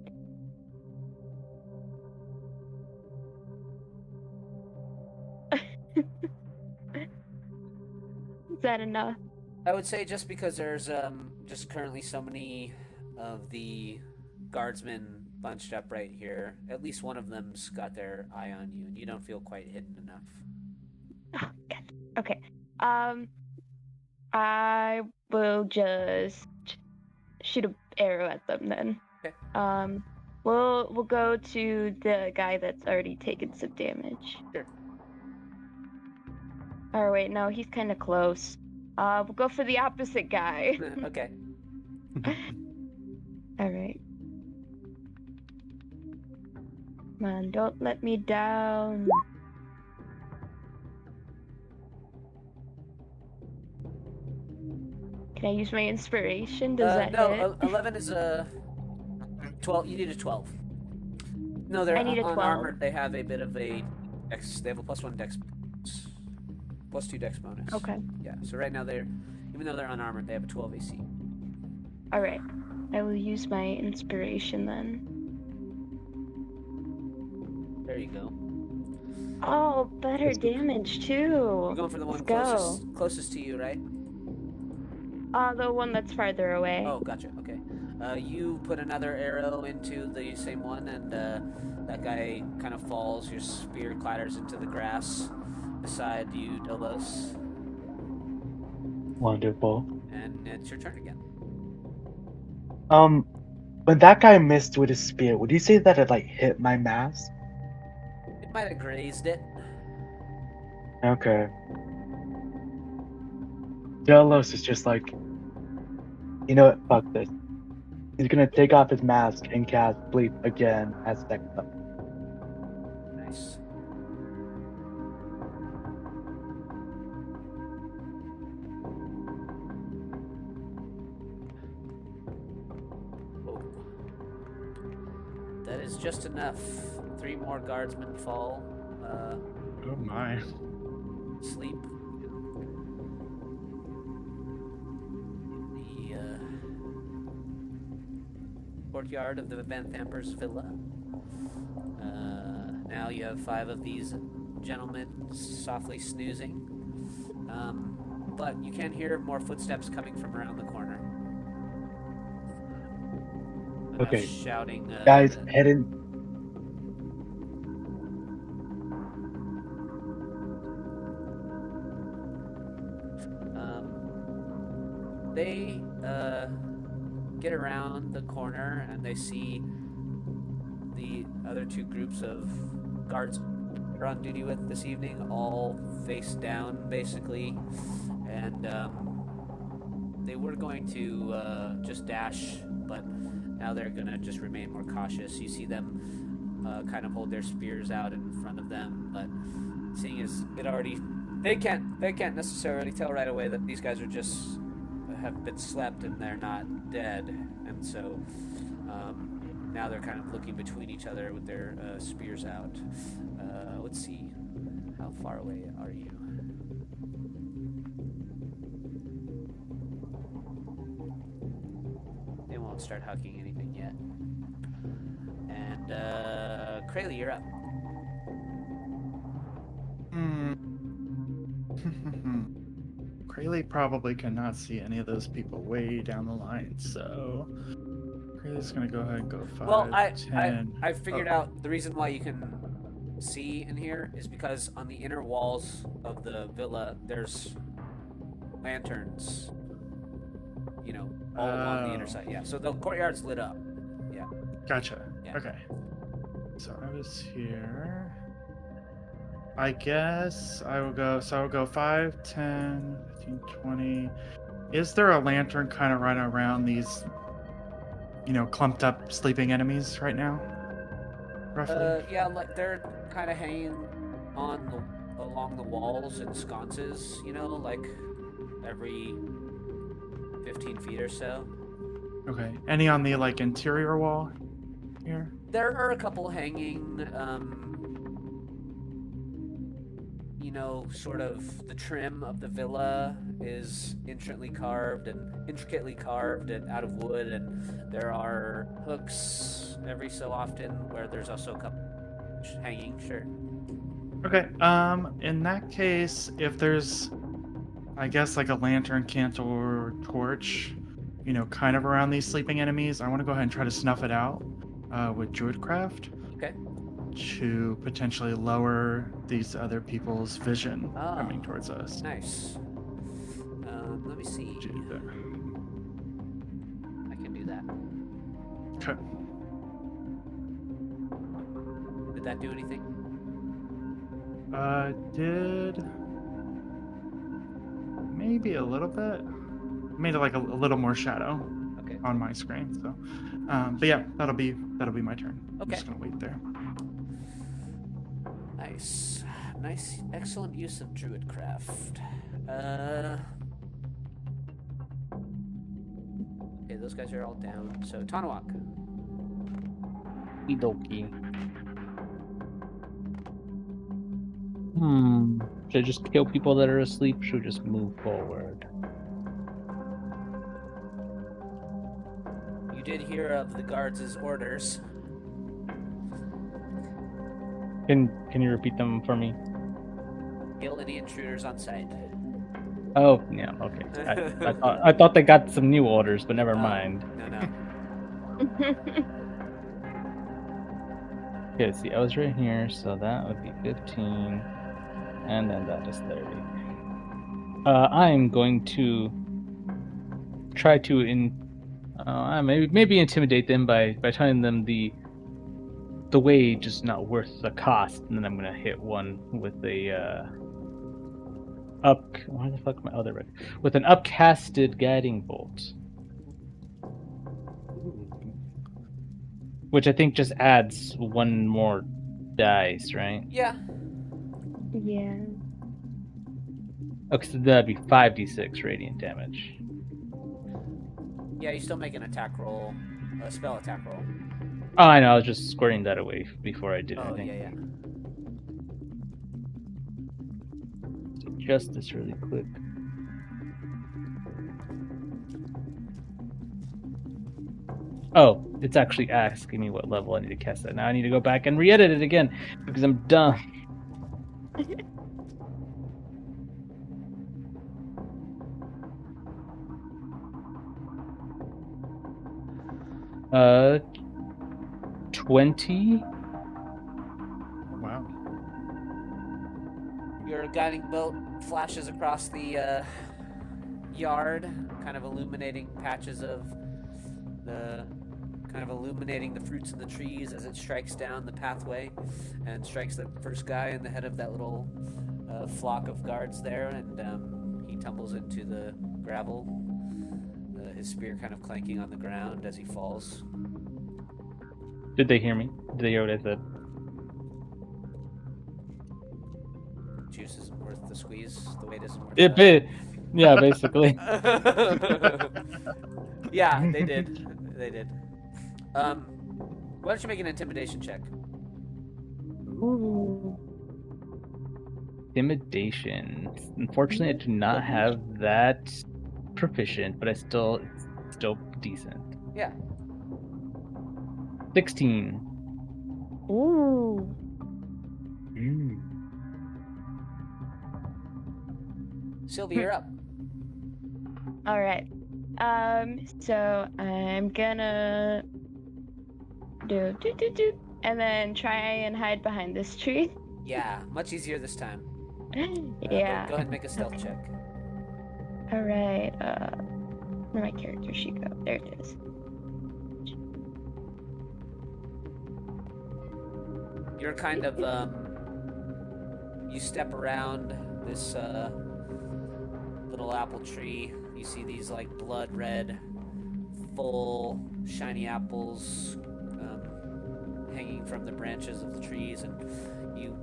Is that enough? I would say just because there's just currently so many of the guardsmen bunched up right here, at least one of them's got their eye on you, and you don't feel quite hidden enough. Oh, God. Okay. I will just shoot an arrow at them then. Okay. We'll go to the guy that's already taken some damage. Sure. Or wait, no, he's kind of close. We'll go for the opposite guy. Okay. All right. Come on, don't let me down. Can I use my inspiration? Does that no, hit? 11 is a 12. You need a 12. No, they're I need a 12. unarmored. They have a bit of a dex. They have a +1 dex bonus. +2 dex bonus. Okay. Yeah. So right now even though they're unarmored, they have a 12 AC. All right. I will use my inspiration then. There you go. Oh, better damage too. You're going for the one Let's go. closest to you, right? The one that's farther away. Oh, gotcha. Okay. You put another arrow into the same one, and that guy kind of falls. Your spear clatters into the grass beside you, Dobos. Wonderful. And it's your turn again. When that guy missed with his spear, would you say that it like hit my mask? It might have grazed it. Okay. Delos is just like, you know what? Fuck this. He's gonna take off his mask and cast Bleep again as next up. Nice. Oh. That is just enough. 3 more guardsmen fall. Oh my. Sleep. The courtyard of the Van Thamper's villa. Now you have 5 of these gentlemen softly snoozing. But you can hear more footsteps coming from around the corner. Enough Okay. shouting. Guys, head in. They get around the corner and they see the other 2 groups of guards they're on duty with this evening, all face down basically, and they were going to just dash, but now they're gonna just remain more cautious. You see them kind of hold their spears out in front of them, but seeing as it already, they can't necessarily tell right away that these guys are just have been slept and they're not dead, and so now they're kind of looking between each other with their spears out. Let's see, how far away are you? They won't start hucking anything yet. And Krayley, you're up. Krayley probably cannot see any of those people way down the line, so Krayley's gonna go ahead and go 5, Well, 10. I figured out the reason why you can see in here is because on the inner walls of the villa there's lanterns, you know, all along the inner side. Yeah, so the courtyard's lit up. Yeah. Gotcha. Yeah. Okay. So I was here. I guess I will go. So I will go 5, 10, 15, 20. Is there a lantern kind of running around these, clumped up sleeping enemies right now? Roughly? Yeah, like they're kind of hanging along the walls and sconces, like every 15 feet or so. Okay. Any on the interior wall here? sort of the trim of the villa is intricately carved and out of wood, and there are hooks every so often where there's also a couple hanging. Sure. Okay. In that case, if there's, I guess, like a lantern, candle, or torch, kind of around these sleeping enemies, I want to go ahead and try to snuff it out with Druidcraft Okay. to potentially lower these other people's vision Ah. coming towards us. Nice. Let me see. Do that. I can do that. Okay. Did that do anything? Did maybe a little bit. Made it like a little more shadow Okay. on my screen. So, but yeah, that'll be my turn. I'm Okay. just gonna wait there. Nice. Excellent use of Druidcraft. Okay, those guys are all down. So, Tanawak. Okie. Should I just kill people that are asleep? Should we just move forward? You did hear of the guards' orders. Can you repeat them for me? Kill any intruders on site. Oh, yeah, okay. I thought they got some new orders, but never mind. No. Okay, see, I was right here, so that would be 15, and then that is 30. I'm going to try to maybe intimidate them by telling them the wage is not worth the cost, and then I'm gonna hit one with a where the fuck my other with an upcasted guiding bolt, which I think just adds one more dice, right? Yeah. Yeah. Okay, so that'd be 5d6 radiant damage. Yeah, you still make an attack roll, a spell attack roll. Oh, I know. I was just squaring that away before I did Oh, anything. yeah. So just this really quick. Oh, it's actually asking me what level I need to cast that. Now I need to go back and re-edit it again because I'm dumb. 20. Wow. Your guiding bolt flashes across the yard, kind of illuminating the fruits of the trees as it strikes down the pathway and strikes the first guy in the head of that little flock of guards there, and he tumbles into the gravel, his spear kind of clanking on the ground as he falls. Did they hear me? Did they hear what I said? Juice isn't worth the squeeze. The weight isn't worth Yeah, basically. Yeah, they did. Why don't you make an intimidation check? Ooh. Intimidation. Unfortunately, I do not have that proficient, but it's still decent. Yeah. 16. Ooh. Sylvia, you're up. All right. So I'm gonna do, and then try and hide behind this tree. Yeah, much easier this time. Yeah. Go ahead and make a stealth check. All right. Where my character sheet go? There it is. You're kind of you step around this little apple tree. You see these like blood red, full, shiny apples hanging from the branches of the trees, and you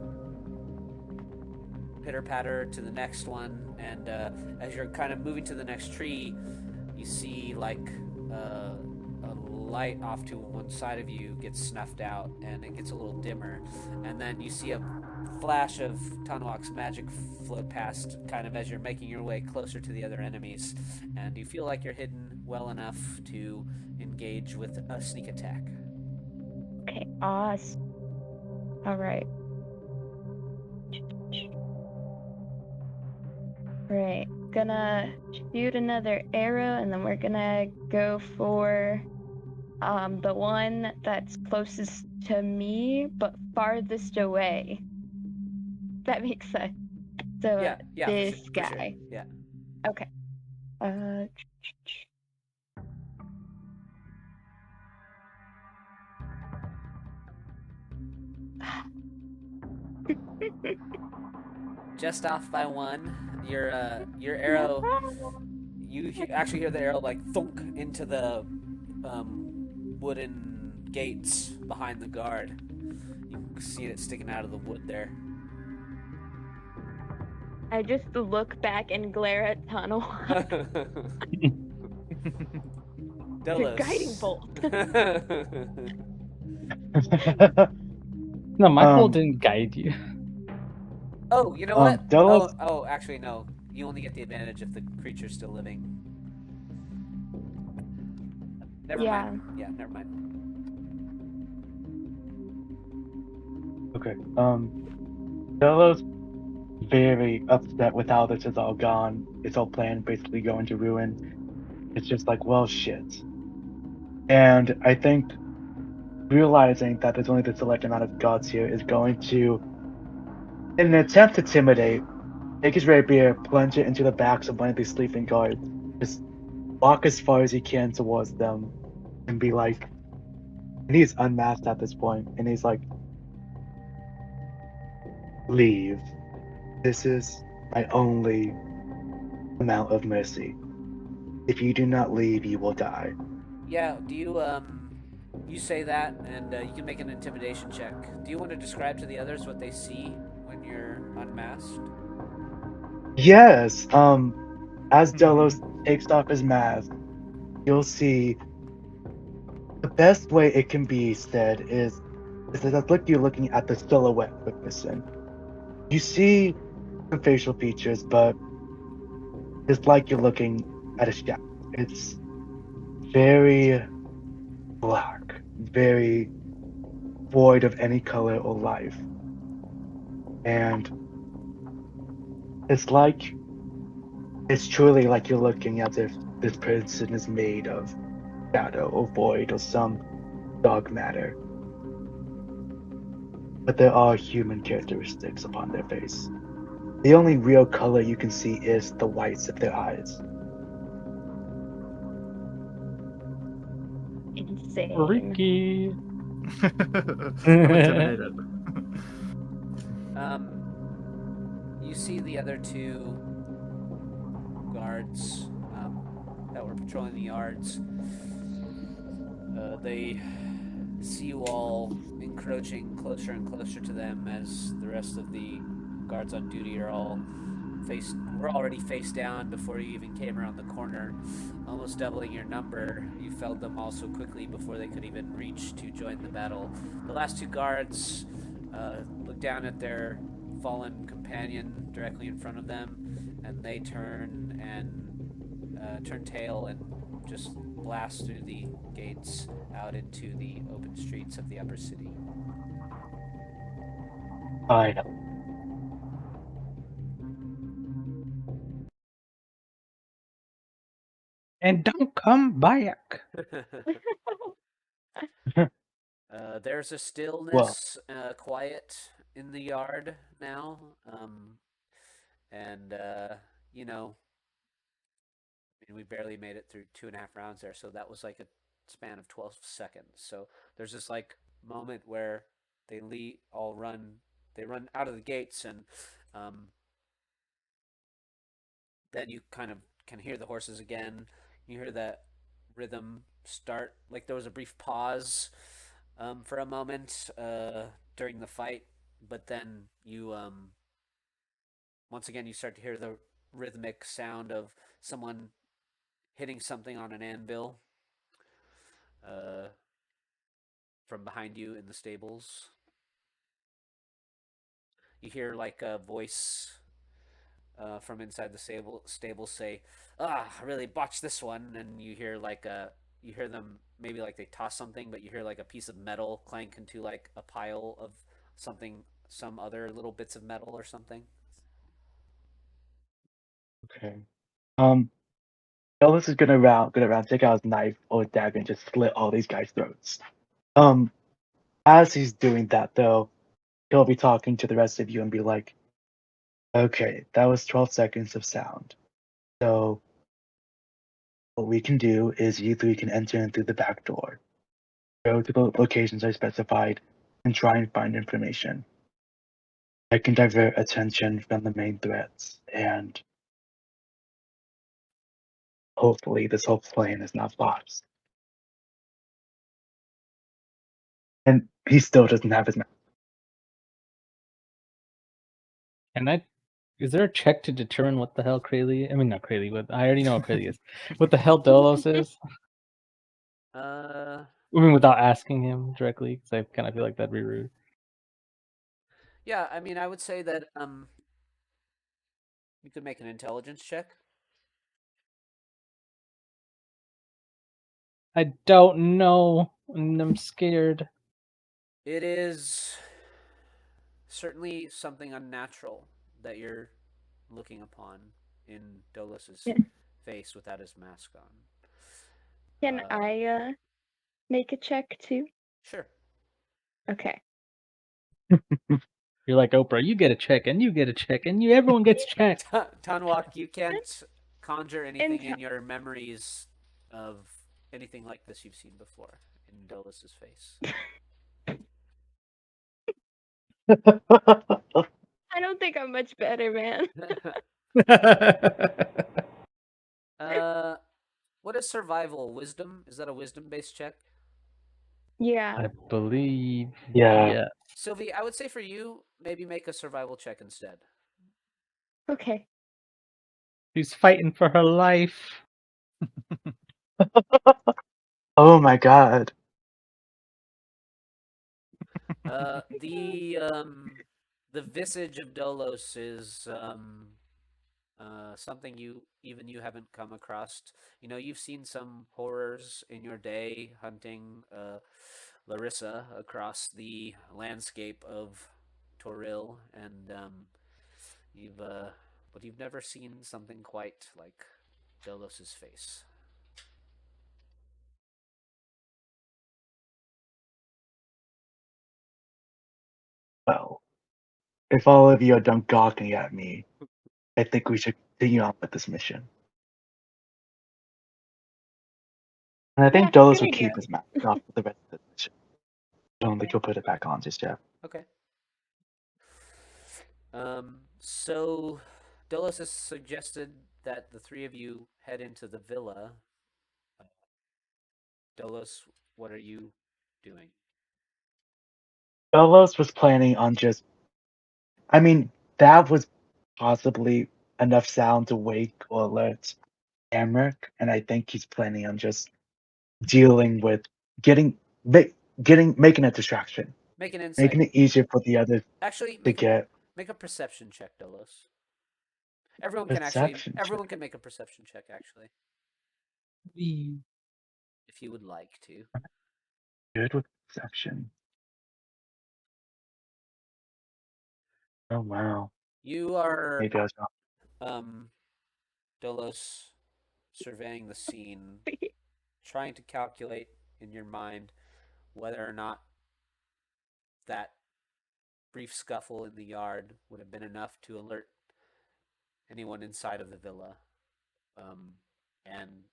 pitter patter to the next one. And as you're kind of moving to the next tree, you see like a light off to one side of you gets snuffed out, and it gets a little dimmer, and then you see a flash of Tanwak's magic float past kind of as you're making your way closer to the other enemies, and you feel like you're hidden well enough to engage with a sneak attack. Okay, awesome. All right. Right. Gonna shoot another arrow, and then we're gonna go for the one that's closest to me but farthest away. That makes sense. So Yeah, this for guy. sure. Yeah. Okay. Just off by one. Your arrow. Actually hear the arrow like thunk into the wooden gates behind the guard. You can see it sticking out of the wood there. I just look back and glare at Tunnel. The guiding bolt. No, my bolt Um, didn't guide you. Oh, you know what? Delos, Actually, no. You only get the advantage if the creature's still living. Never mind. Yeah, never mind. okay. Delos very upset with how this is all gone. His whole plan basically going to ruin. It's just like, well, shit. And I think realizing that there's only the select amount of gods here is going to, in an attempt to intimidate, take his rapier, plunge it into the backs of one of these sleeping guards, just walk as far as he can towards them, and be like, and he's unmasked at this point, and he's like, leave. This is my only amount of mercy. If you do not leave, you will die. Yeah, do you, you say that, and you can make an intimidation check. Do you want to describe to the others what they see when you're unmasked? Yes, as Delos takes off his mask, you'll see the best way it can be said is that look you're looking at the silhouette of a person. You see the facial features, but it's like you're looking at a shadow. It's very black, very void of any color or life. And it's truly like you're looking as if this person is made of shadow or void or some dark matter. But there are human characteristics upon their face. The only real color you can see is the whites of their eyes. Insane. Freaky. I'm intimidated. You see the other two guards that were patrolling the yards. They see you all encroaching closer and closer to them as the rest of the guards on duty are all were already face down before you even came around the corner, almost doubling your number. You felled them all so quickly before they could even reach to join the battle. The last two guards look down at their fallen companion directly in front of them, and they turn tail and just blast through the gates out into the open streets of the upper city. I know. And don't come back. There's a Well, stillness, quiet in the yard now, and you know, I mean, we barely made it through 2.5 rounds there, so that was like a span of 12 seconds. So there's this like moment where they run out of the gates, and um, then you kind of can hear the horses again. You hear that rhythm start. Like there was a brief pause for a moment during the fight, but then you once again you start to hear the rhythmic sound of someone hitting something on an anvil uh, from behind you in the stables. you hear like a voice from inside the stable say, "Ah, I really botched this one," and you hear you hear them maybe like they toss something, but you hear like a piece of metal clank into like a pile of something, some other little bits of metal or something. Okay. Ellis is gonna take out his knife or dagger and just slit all these guys' throats. Um, as he's doing that though, he'll be talking to the rest of you and be like, "Okay, that was 12 seconds of sound. So what we can do is you three can enter in through the back door, go to the locations I specified, and try and find information. I can divert attention from the main threats, and hopefully this whole plan is not lost." And he still doesn't have his mouth. And is there a check to determine what the hell Krayley? I mean, not Krayley, but I already know what Krayley is. What the hell Dolos is? Uh, I mean, without asking him directly, because I kind of feel like that'd be rude. yeah, I mean, I would say that you could make an intelligence check. I don't know, and I'm scared. It is certainly something unnatural that you're looking upon in Dolos's Yeah. face without his mask on. Can I make a check too? Sure. Okay. You're like Oprah. You get a check, and you get a check, and everyone gets checked. Tanwak, you can't conjure anything And in your memories of anything like this you've seen before in Dolos's face. I don't think I'm much better, man. What is survival? Wisdom? Is that a wisdom-based check? Yeah. I believe. Yeah. Sylvie, I would say for you, maybe make a survival check instead. Okay. She's fighting for her life. Oh my god. The visage of Dolos is something you haven't come across. You know, you've seen some horrors in your day hunting Larissa across the landscape of Toril, and but you've never seen something quite like Dolos's face. Well, if all of you are done gawking at me, I think we should continue on with this mission. And I think Yeah, Dolos good will idea. keep his mask off for the rest of the mission. I don't think he'll put it back on just yet. Okay. So Dolos has suggested that the three of you head into the villa. Dolos, what are you doing? Dolos was planning on just. I mean, that was possibly enough sound to wake or alert Amric, and I think he's planning on just dealing with getting making a distraction, Make an insight. making it easier for the others Actually, to get make a perception check, Dolos. Everyone perception check. can make a perception check actually, Wee. if you would like to. Good with perception. Oh wow. You are Maybe I was wrong. Dolos surveying the scene, trying to calculate in your mind whether or not that brief scuffle in the yard would have been enough to alert anyone inside of the villa. And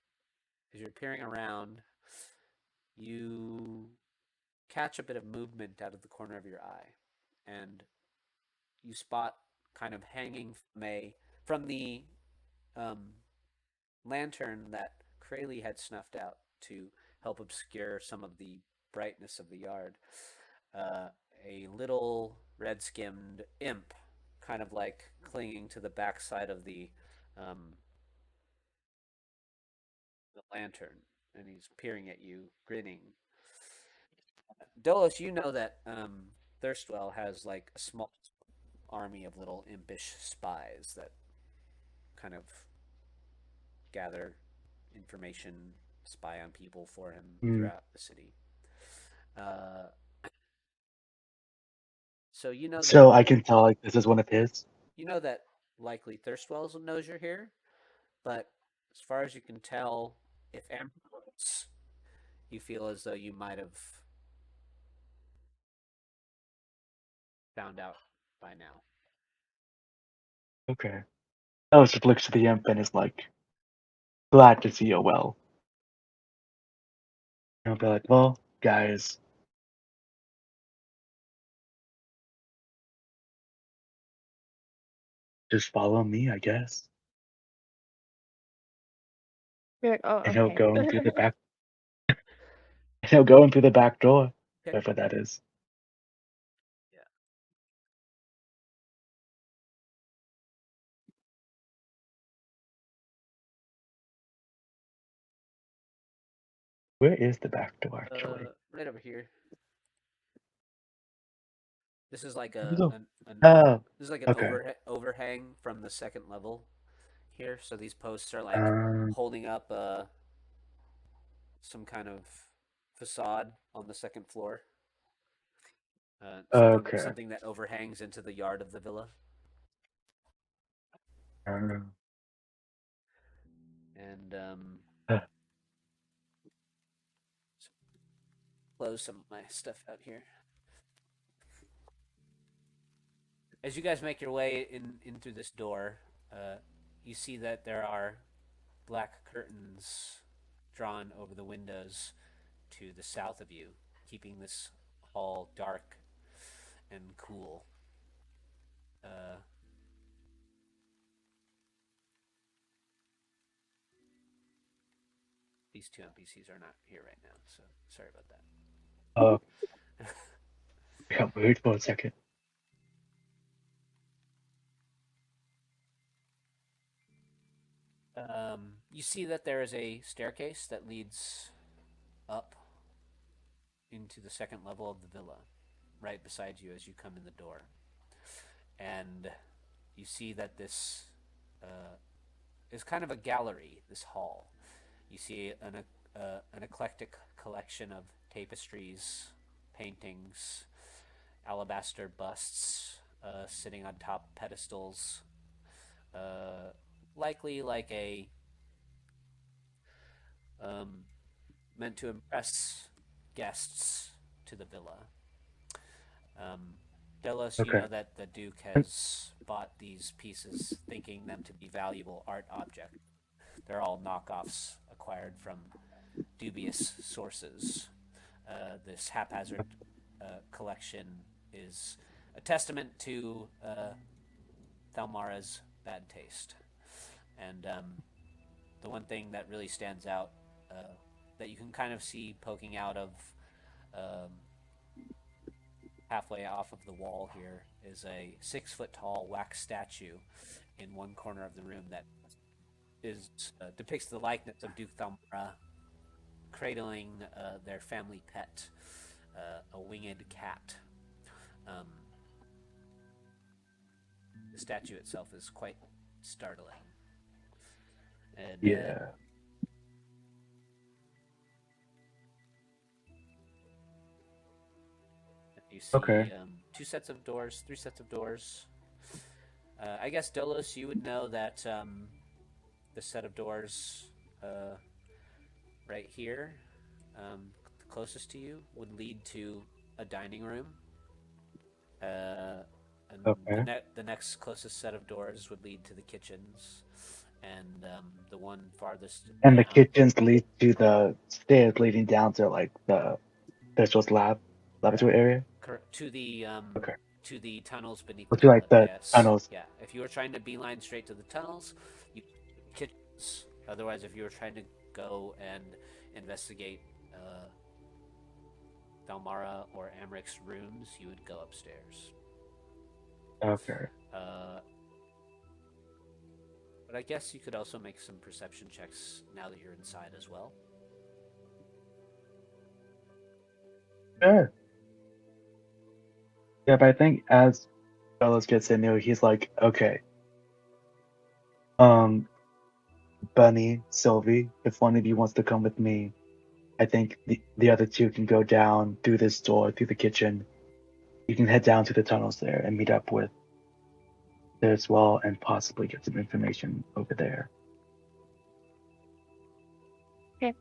as you're peering around, you catch a bit of movement out of the corner of your eye, and you spot kind of hanging from the um, lantern that Krayley had snuffed out to help obscure some of the brightness of the yard. Uh, a little red-skimmed imp, kind of like clinging to the backside of the lantern, and he's peering at you, grinning. Dolos, you know that Thirstwell has like a small army of little impish spies that kind of gather information, spy on people for him throughout the city. So you know that So I can tell like this is one of his. likely Thirstwells knows you're here, but as far as you can tell, if Ambrose, you feel as though you might have found out by now. Okay. Ellis just looks to the imp and is like, glad to see you well. And I'll be like, well, guys, just follow me, I guess. You're like, oh, And he'll okay. go in through the back. He'll go in through the back door, Okay. whatever that is. Yeah. Where is the back door, actually? Right over here. This is like Oh, this is like an okay. overhang from the second level here. So these posts are like holding up some kind of facade on the second floor. Okay. Something that overhangs into the yard of the villa. And Uh, close some of my stuff out here. As you guys make your way in through this door, you see that there are black curtains drawn over the windows to the south of you, keeping this hall dark and cool. These two NPCs are not here right now, so sorry about that. Oh, I got worried for a second. You see that there is a staircase that leads up into the second level of the villa, right beside you as you come in the door. And you see that this is kind of a gallery, this hall. You see an eclectic collection of tapestries, paintings, alabaster busts sitting on top pedestals, likely like a meant to impress guests to the villa. Delos, you Okay. know that the Duke has bought these pieces thinking them to be valuable art objects. They're all knockoffs acquired from dubious sources. This haphazard collection is a testament to Thalmara's bad taste. And the one thing that really stands out that you can kind of see poking out of halfway off of the wall here is a 6-foot tall wax statue in one corner of the room that is depicts the likeness of Duke Thalmara cradling their family pet, a winged cat. The statue itself is quite startling. And Yeah. you see Okay. 3 sets of doors. I guess Dolos, you would know that the set of doors right here, closest to you, would lead to a dining room. And Okay. the next closest set of doors would lead to the kitchens, and the one farthest And the down, kitchens lead to the stairs leading down to like the Thistle's laboratory area. to the Okay. to the tunnels beneath Or the to like villa. the Yes, tunnels. yeah. If you were trying to beeline straight to the tunnels, you kitchens. Otherwise, if you were trying to go and investigate Thalmara or Amric's rooms, you would go upstairs. Okay. But I guess you could also make some perception checks now that you're inside as well. Sure. Yeah, but I think as Bellows gets in there. He's like, okay. Bunny, Sylvie, if one of you wants to come with me, I think the other two can go down through this door, through the kitchen. You can head down to the tunnels there and meet up with there as well and possibly get some information over there. Okay.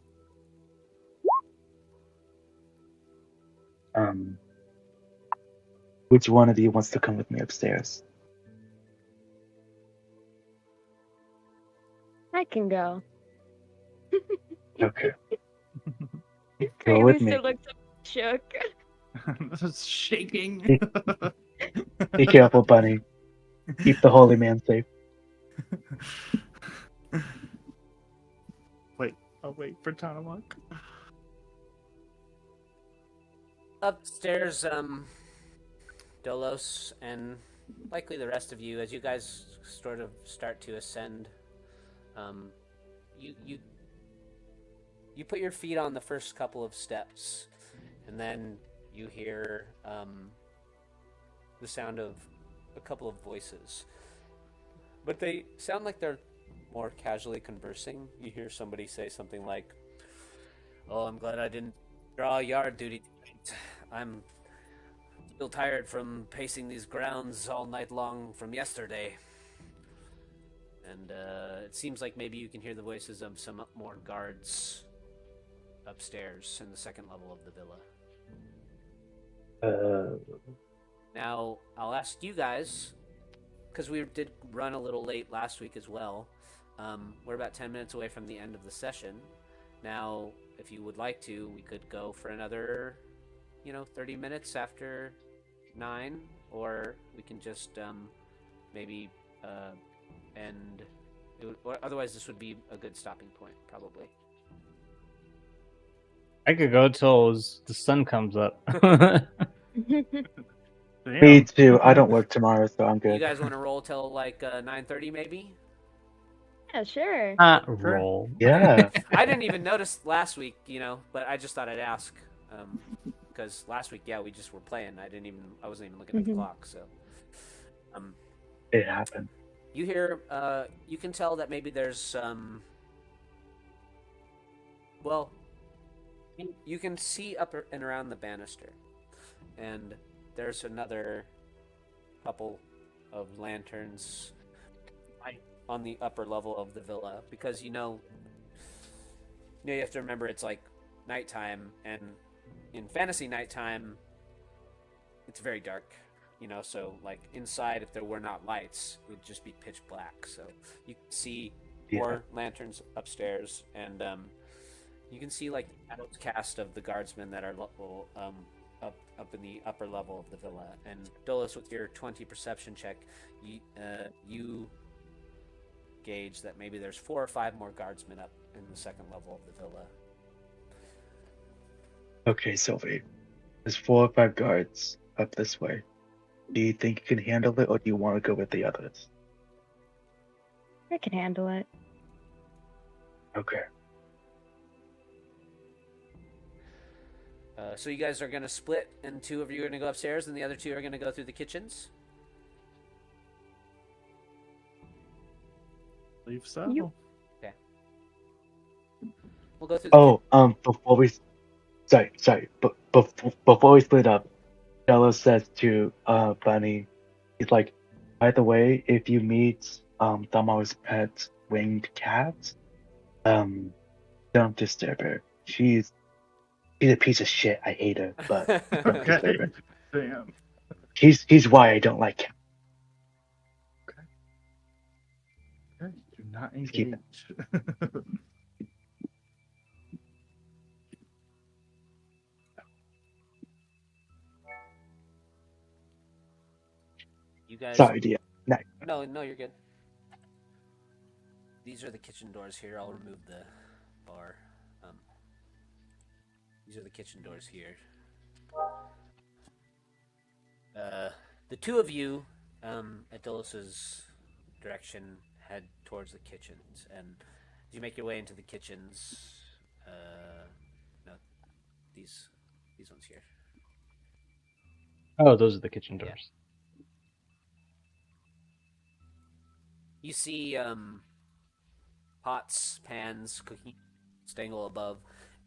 Which one of you wants to come with me upstairs? I can go. Okay. Go Kramer with me. still looks shook. It's shaking. Be careful, Bunny. Keep the holy man safe. Wait, I'll wait for Tanamuk. Upstairs, Dolos and likely the rest of you, as you guys sort of start to ascend, you put your feet on the first couple of steps, and then you hear the sound of a couple of voices, but they sound like they're more casually conversing. You hear somebody say something like, "Oh, I'm glad I didn't draw yard duty tonight. I'm still tired from pacing these grounds all night long from yesterday." And it seems like maybe you can hear the voices of some more guards upstairs in the second level of the villa. Now, I'll ask you guys, because we did run a little late last week as well. We're about 10 minutes away from the end of the session. Now, if you would like to, we could go for another, 30 minutes after 9, or we can just maybe end. Otherwise, this would be a good stopping point, probably. I could go till the sun comes up. Me too. I don't work tomorrow, so I'm You good. guys want to roll till like 9:30, maybe? Yeah, sure. Not Sure. roll. Yeah. I didn't even notice last week, but I just thought I'd ask, because last week, we just were playing. I wasn't even looking at the Mhm. clock. So, It happened. you hear, you can tell that maybe there's, well, you can see up and around the banister, and there's another couple of lanterns on the upper level of the villa, because you have to remember it's like nighttime, and in fantasy nighttime it's very dark, so like inside, if there were not lights, it would just be pitch black. So you can see more lanterns upstairs, and you can see like outcast of the guardsmen that are up in the upper level of the villa. And Dolos, with your 20 perception check, you gauge that maybe there's 4 or 5 more guardsmen up in the second level of the villa. Okay, Sylvie. There's 4 or 5 guards up this way. Do you think you can handle it, or do you want to go with the others? I can handle it. Okay. So you guys are going to split, and 2 of you are going to go upstairs, and the other 2 are going to go through the kitchens? Believe so. You- Okay. We'll go through the Before we... Sorry. But before we split up, Jello says to Bunny, he's like, by the way, if you meet Damaro's pet winged cat, don't disturb her. She's a piece of shit. I hate her, but don't disturb Okay. her. Damn. He's why I don't like him. Okay. Do not Keep it. engage. You guys... Sorry, dear. No, you're good. These are the kitchen doors here. I'll remove the bar. These are the kitchen doors here. The 2 of you, at Dolos's direction, head towards the kitchens, and as you make your way into the kitchens, no, these ones here. Oh, those are the kitchen Yeah. doors. You see pots, pans, cooking stangle above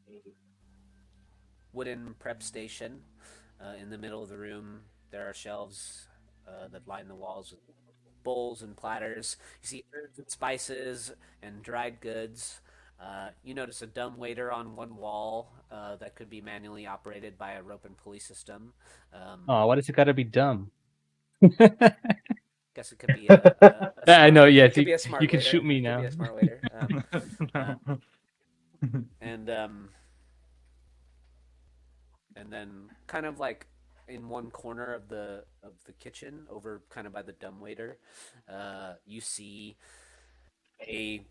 a wooden prep station. In the middle of the room, there are shelves that line the walls with bowls and platters. You see herbs and spices and dried goods. You notice a dumb waiter on one wall that could be manually operated by a rope and pulley system. Oh, why does it gotta be dumb? Guess it could be a I smart. know. It Yes, could be a you smart can shoot waiter. me It could be now. a smart waiter. Uh, No. and and then kind of like in one corner of the kitchen, over kind of by the dumbwaiter, you see a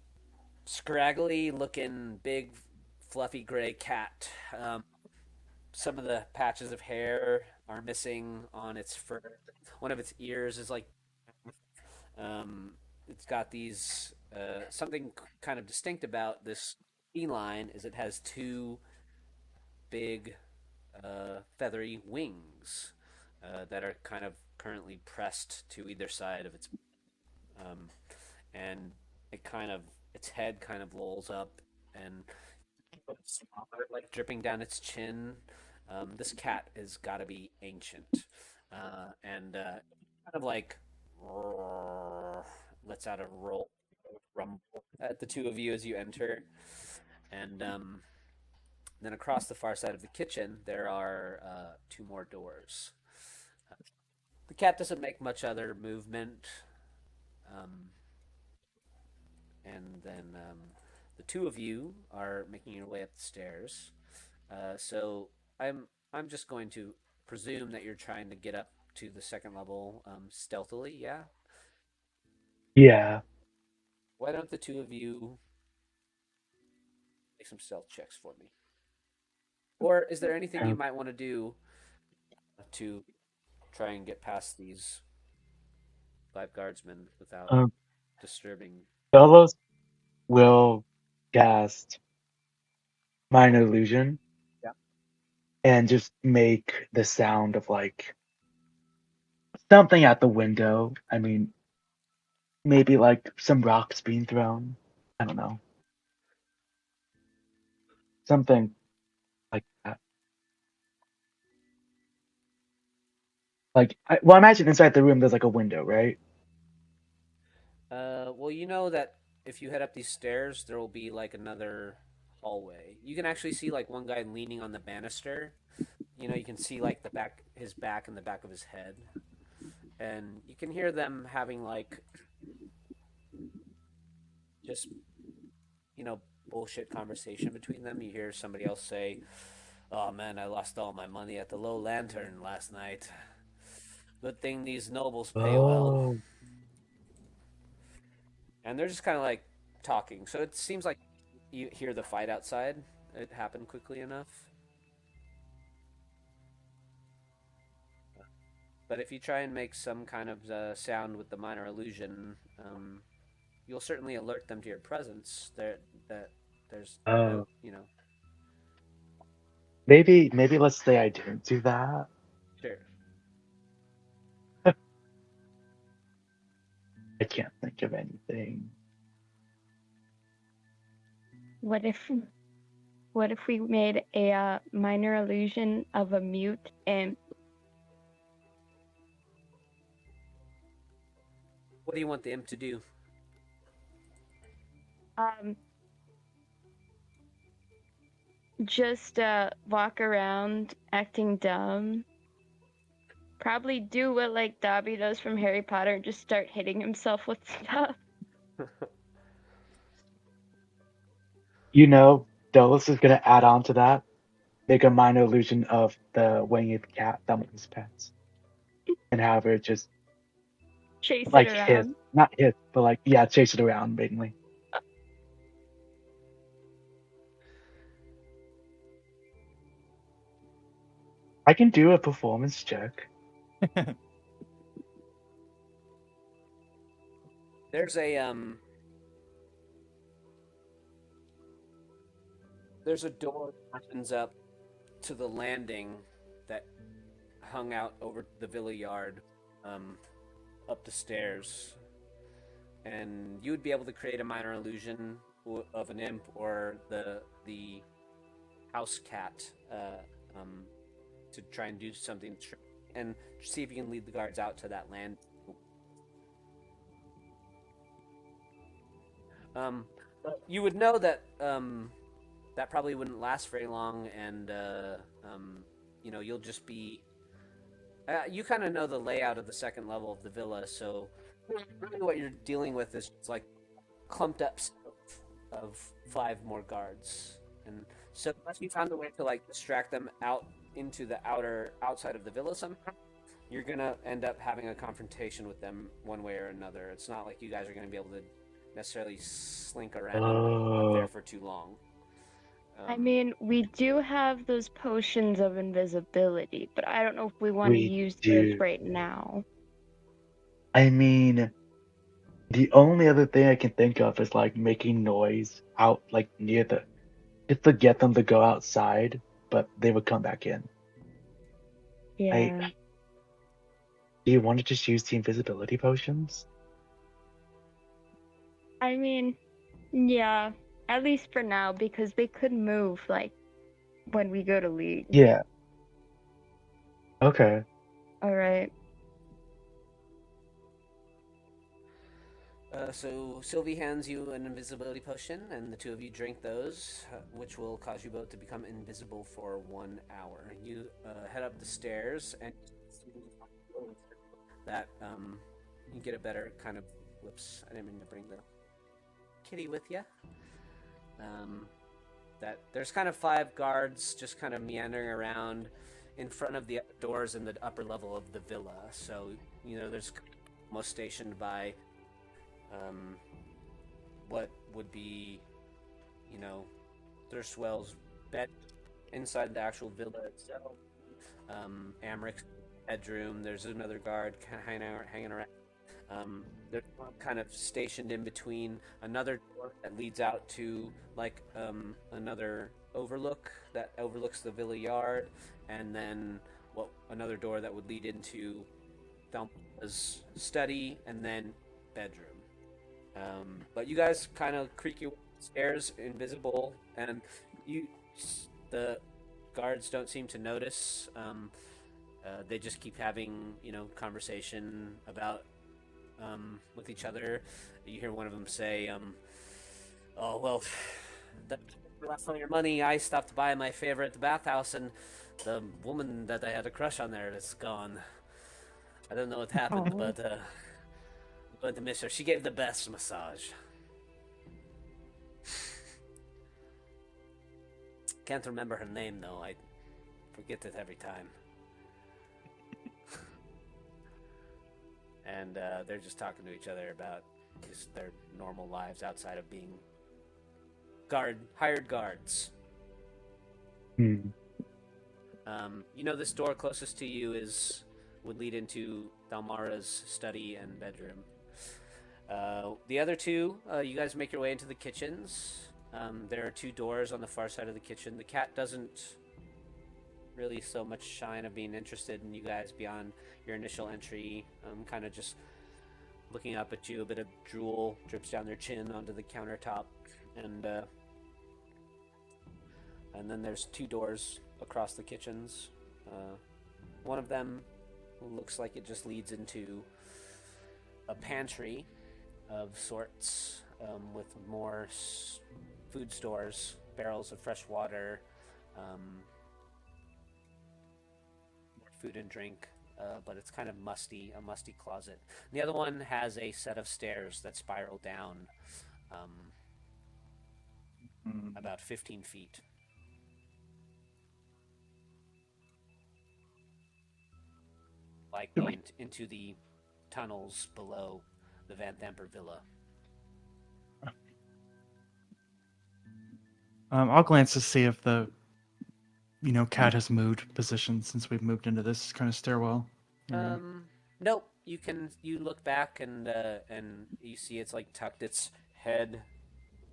scraggly looking big fluffy gray cat. Some of the patches of hair are missing on its fur. One of its ears is like um, it's got these something kind of distinct about this feline is it has two big feathery wings that are kind of currently pressed to either side of its um, and it kind of its head kind of lolls up and like dripping down its chin. This cat has got to be ancient, and kind of like lets out a roll rumble at the two of you as you enter, and then across the far side of the kitchen there are two more doors. The cat doesn't make much other movement, um, and then the two of you are making your way up the stairs. So I'm just going to presume that you're trying to get up to the second level stealthily. Yeah. Yeah. Why don't the two of you make some stealth checks for me? Or is there anything you Um, might want to do to try and get past these five guardsmen without um, disturbing? Bellows will cast Minor Illusion Yeah. and just make the sound of like something at the window. I mean, maybe like some rocks being thrown. I don't know. Something like that. Like, well, imagine inside the room there's like a window, right? Well, you know that if you head up these stairs, there will be like another hallway. You can actually see like one guy leaning on the banister. You know, you can see like his back and the back of his head, and you can hear them having like just bullshit conversation between them. You hear somebody else say, "Oh man, I lost all my money at the Low Lantern last night. Good thing these nobles pay well." Oh, And they're just kind of like talking. So it seems like you hear the fight outside. It happened quickly enough. But if you try and make some kind of sound with the minor illusion, you'll certainly alert them to your presence. That there's no, oh. you know, Maybe let's say I didn't do that. sure. I can't think of anything. What if we made a minor illusion of a mute and What do you want the imp to do? um just walk around acting dumb? Probably do what like Dobby does from Harry Potter and just start hitting himself with stuff. You know, Dulles is gonna add on to that. Make a minor illusion of the winged cat that was his pets, and have her just Chase it like hiss, around. not hiss, but like yeah, chase it around mainly. I can do a performance check. There's a there's a door that opens up to the landing that hung out over the villa yard, um, up the stairs. and you would be able to create a minor illusion of an imp or the house cat to try and do something and see if you can lead the guards out to that land. You would know that that probably wouldn't last very long, and you'll just be. You kind of know the layout of the second level of the villa, so really what you're dealing with is like clumped up of 5 more guards, and so unless you found a way to like distract them out into the outside of the villa somehow, you're gonna end up having a confrontation with them one way or another. It's not like you guys are gonna be able to necessarily slink around up there for too long. I mean, we do have those potions of invisibility, but I don't know if we want to use those right now. I mean, the only other thing I can think of is like making noise out like near just to get them to go outside, but they would come back in. Yeah. Do you want to just use the invisibility potions? I mean, yeah, at least for now, because they could move like when we go to leave. Yeah. Okay. All right. So Sylvie hands you an invisibility potion, and the two of you drink those, which will cause you both to become invisible for 1 hour. You head up the stairs, and that you get a better kind of. Whoops! I didn't mean to bring the kitty with you. That there's kind of 5 guards just kind of meandering around in front of the doors in the upper level of the villa. So there's almost stationed by. What would be, Thirstwell's bed inside the actual villa itself. Amric's bedroom. There's another guard hanging around. They're kind of stationed in between another door that leads out to like another overlook that overlooks the villa yard, and then another door that would lead into Thelma's study and then bedroom. But you guys kind of creak your stairs invisible, and the guards don't seem to notice. They just keep having, conversation about with each other. You hear one of them say, "Oh well, last on your money, I stopped to buy my favorite bathhouse, and the woman that I had a crush on there is gone. I don't know what happened, but I'm going to miss her. She gave the best massage." Can't remember her name though. I forget it every time. And they're just talking to each other about just their normal lives outside of being hired guards. This door closest to you would lead into Thalmara's study and bedroom. The other two, you guys make your way into the kitchens. There are 2 doors on the far side of the kitchen. The cat doesn't really so much shine of being interested in you guys beyond your initial entry, kind of just looking up at you. A bit of drool drips down their chin onto the countertop, and then there's 2 doors across the kitchens. One of them looks like it just leads into a pantry of sorts, with more food stores, barrels of fresh water, food and drink, but it's kind of musty, a musty closet. The other one has a set of stairs that spiral down about 15 feet. Likely into the tunnels below the Van Thamper Villa. I'll glance to see if the cat has moved position since we've moved into this kind of stairwell. Nope. You look back and you see it's like tucked its head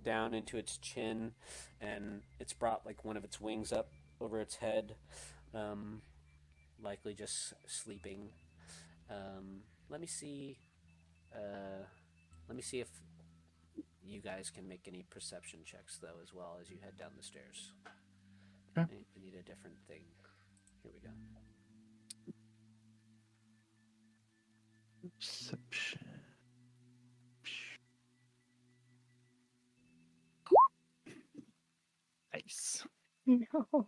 down into its chin, and it's brought like one of its wings up over its head, likely just sleeping. Let me see. Let me see if you guys can make any perception checks, though, as well as you head down the stairs. Okay. I need a different thing. Here we go. Perception. Nice. No.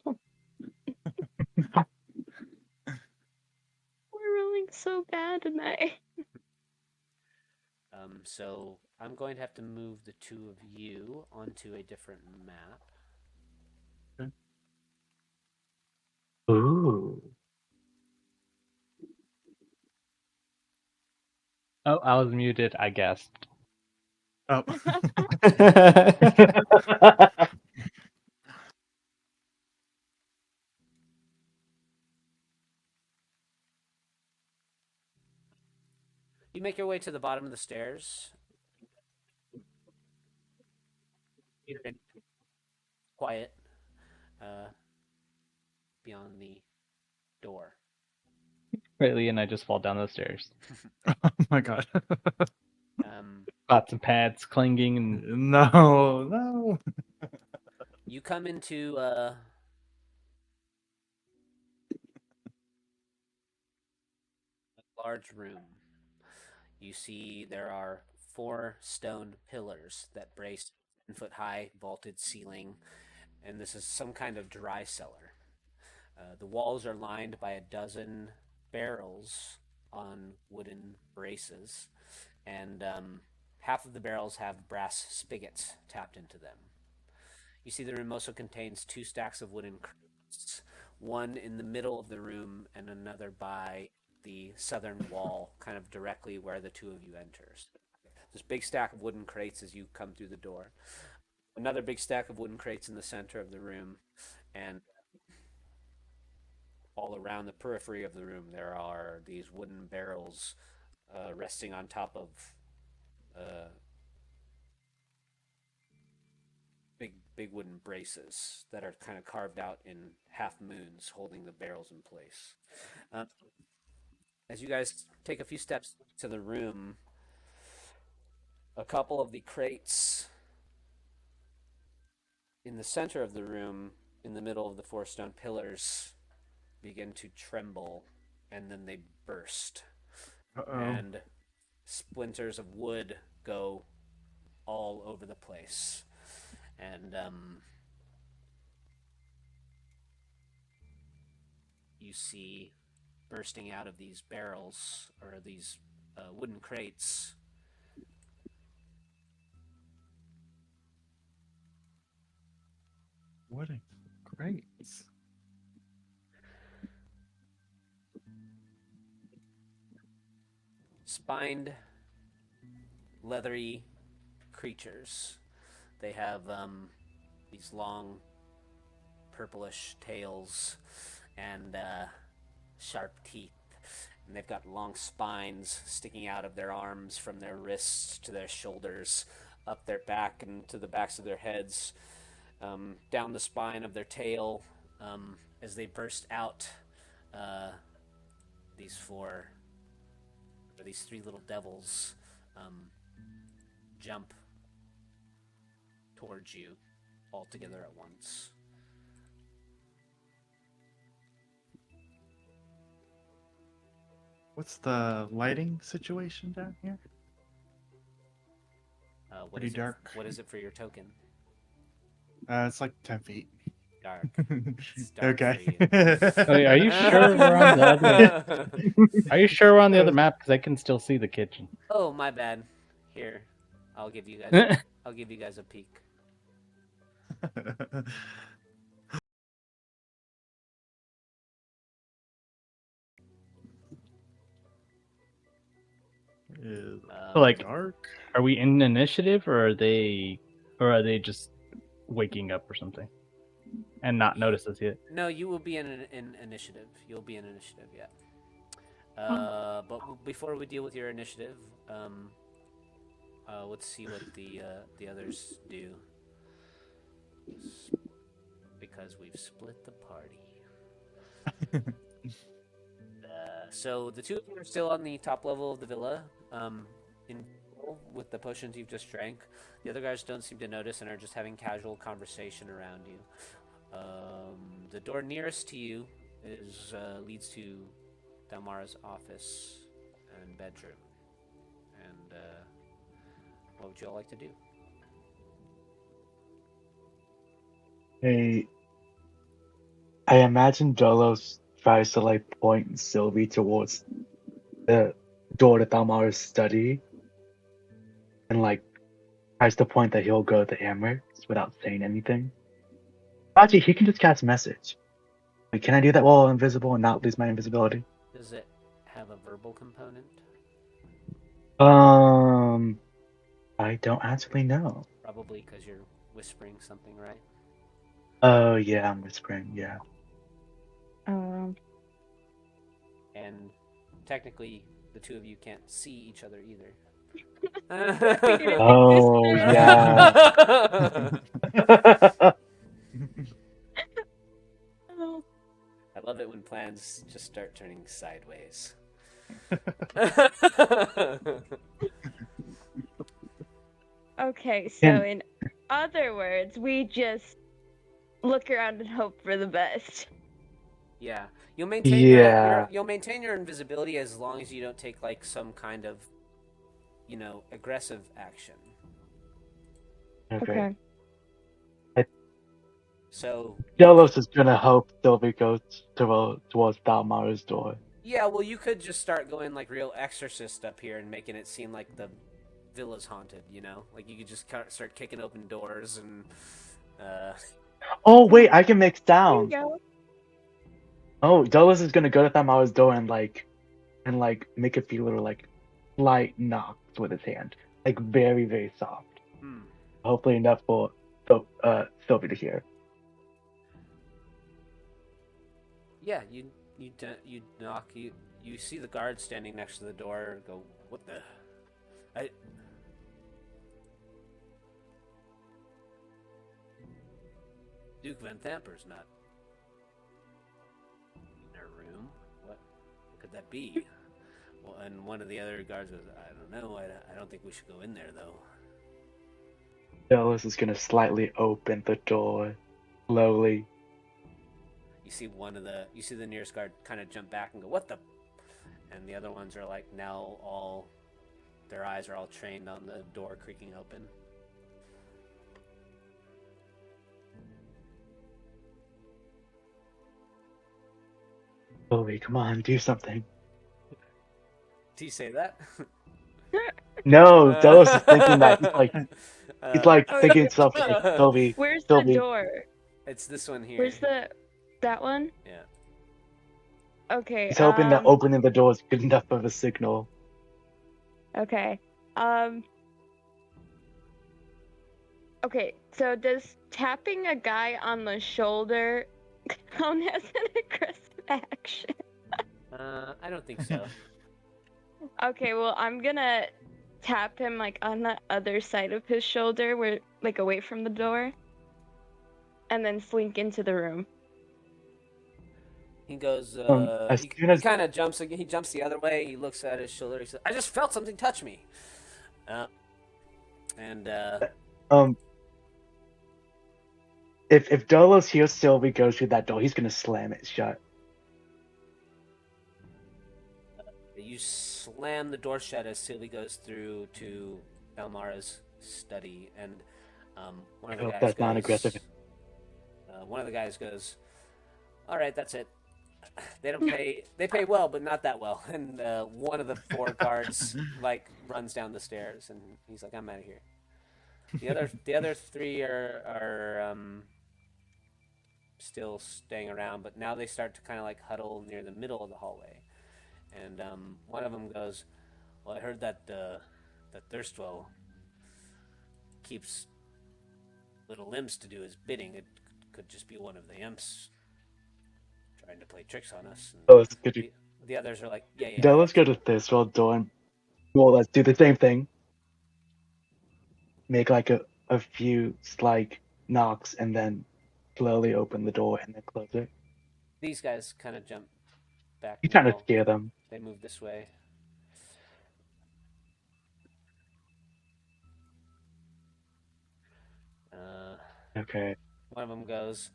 We're rolling so bad tonight. So I'm going to have to move the two of you onto a different map. Ooh. Oh, I was muted, I guess. Oh. You make your way to the bottom of the stairs. Quiet. Beyond the door. Greatly, and I just fall down the stairs. Oh my god. Pots and pads clanging, and No. You come into large room. You see there are 4 stone pillars that brace 10-foot-high vaulted ceiling, and this is some kind of dry cellar. The walls are lined by a dozen barrels on wooden braces, and half of the barrels have brass spigots tapped into them. You see the room also contains 2 stacks of wooden crates, one in the middle of the room and another by the southern wall, kind of directly where the two of you enter. This big stack of wooden crates as you come through the door. Another big stack of wooden crates in the center of the room, and all around the periphery of the room there are these wooden barrels resting on top of big wooden braces that are kind of carved out in half moons, holding the barrels in place. As you guys take a few steps to the room, a couple of the crates in the center of the room, in the middle of the 4 stone pillars, begin to tremble, and then they burst. Uh-oh. And splinters of wood go all over the place. And you see bursting out of these barrels, or these wooden crates, What a great. spined, leathery creatures. They have these long, purplish tails and sharp teeth. And they've got long spines sticking out of their arms from their wrists to their shoulders, up their back and to the backs of their heads, down the spine of their tail. As they burst out, these 3 little devils jump towards you all together at once. What's the lighting situation down here? Pretty dark. What is it for your token? It's like 10 feet. Dark. It's dark Okay. Wait, are you sure we're on the other? Are you sure we're on the other map? Because I can still see the kitchen. Oh, my bad. Here, I'll give you guys. I'll give you guys a peek. Is Like, dark. are we in initiative, or are they just waking up or something, and not notice us yet? No, you will be in initiative. You'll be in initiative, yeah. But before we deal with your initiative, let's see what the others do, because we've split the party. So the two of you are still on the top level of the villa. In full with the potions you've just drank. The other guards don't seem to notice and are just having casual conversation around you. The door nearest to you leads to Dalmara's office and bedroom. And what would you all like to do? I imagine Dolos tries to like point Sylvie towards the door to Thalmara's study and like tries to point that he'll go to Amherst without saying anything. Actually, he can just cast message. Like, can I do that while invisible and not lose my invisibility? Does it have a verbal component? I don't actually know. Probably because you're whispering something, right? Oh yeah, I'm whispering. Yeah. And technically, the two of you can't see each other either. Oh yeah. I love it when plans just start turning sideways. Okay, so And- in other words, we just look around and hope for the best. Yeah, you'll maintain you'll maintain your invisibility as long as you don't take like some kind of, aggressive action. Okay. So Delos is gonna hope Sylvie goes towards Dalmara's door. yeah, well, you could just start going like real exorcist up here and making it seem like the villa's haunted. Like you could just start kicking open doors and. Oh wait, I can make There you sounds. go. Oh, Delos is gonna go to Dalmara's door and make a few little like light knocks with his hand, like very very soft. Hopefully enough for Sylvie to hear. Yeah, you knock. You see the guard standing next to the door. Go, what the? Duke Van Thamper's not in their room. What could that be? Well, and one of the other guards goes, I don't know. I don't think we should go in there though. Delos is gonna slightly open the door, slowly. You see the nearest guard kind of jump back and go, what the? And the other ones are like now their eyes are all trained on the door creaking open. Sylvie, come on, do something. Do you say that? No, Delos is thinking that he's like Oh, thinking yeah. something like Sylvie. Where's Sylvie. the door? It's this one here. Where's that one? Yeah. Okay. He's hoping that opening the door is good enough of a signal. Okay. Okay, so does tapping a guy on the shoulder count as an aggressive action? I don't think so. Okay, well, I'm gonna tap him like on the other side of his shoulder, where like away from the door, and then slink into the room. He goes. As He soon as- kind of jumps. He jumps the other way. He looks at his shoulder. He says, "I just felt something touch me." If Delos hears Sylvie go through that door, he's gonna slam it shut. You slam the door shut as Sylvie goes through to Elmara's study, and one of the hope guys that's goes. not aggressive. One of the guys goes, "All right, that's it. They don't pay. They pay well, but not that well." And one of the four guards like runs down the stairs, and he's like, "I'm out of here." The other three are still staying around, but now they start to kind of like huddle near the middle of the hallway. And one of them goes, "Well, I heard that Thirstwell keeps little imps to do his bidding. It could just be one of the imps trying to play tricks on us." And Oh, it's good. the others are like, "Yeah." Delos go to this door and let's do the same thing. Make like a few slight knocks and then slowly open the door and then close it. These guys kind of jump back. He's trying to scare them. They move this way. Okay. One of them goes,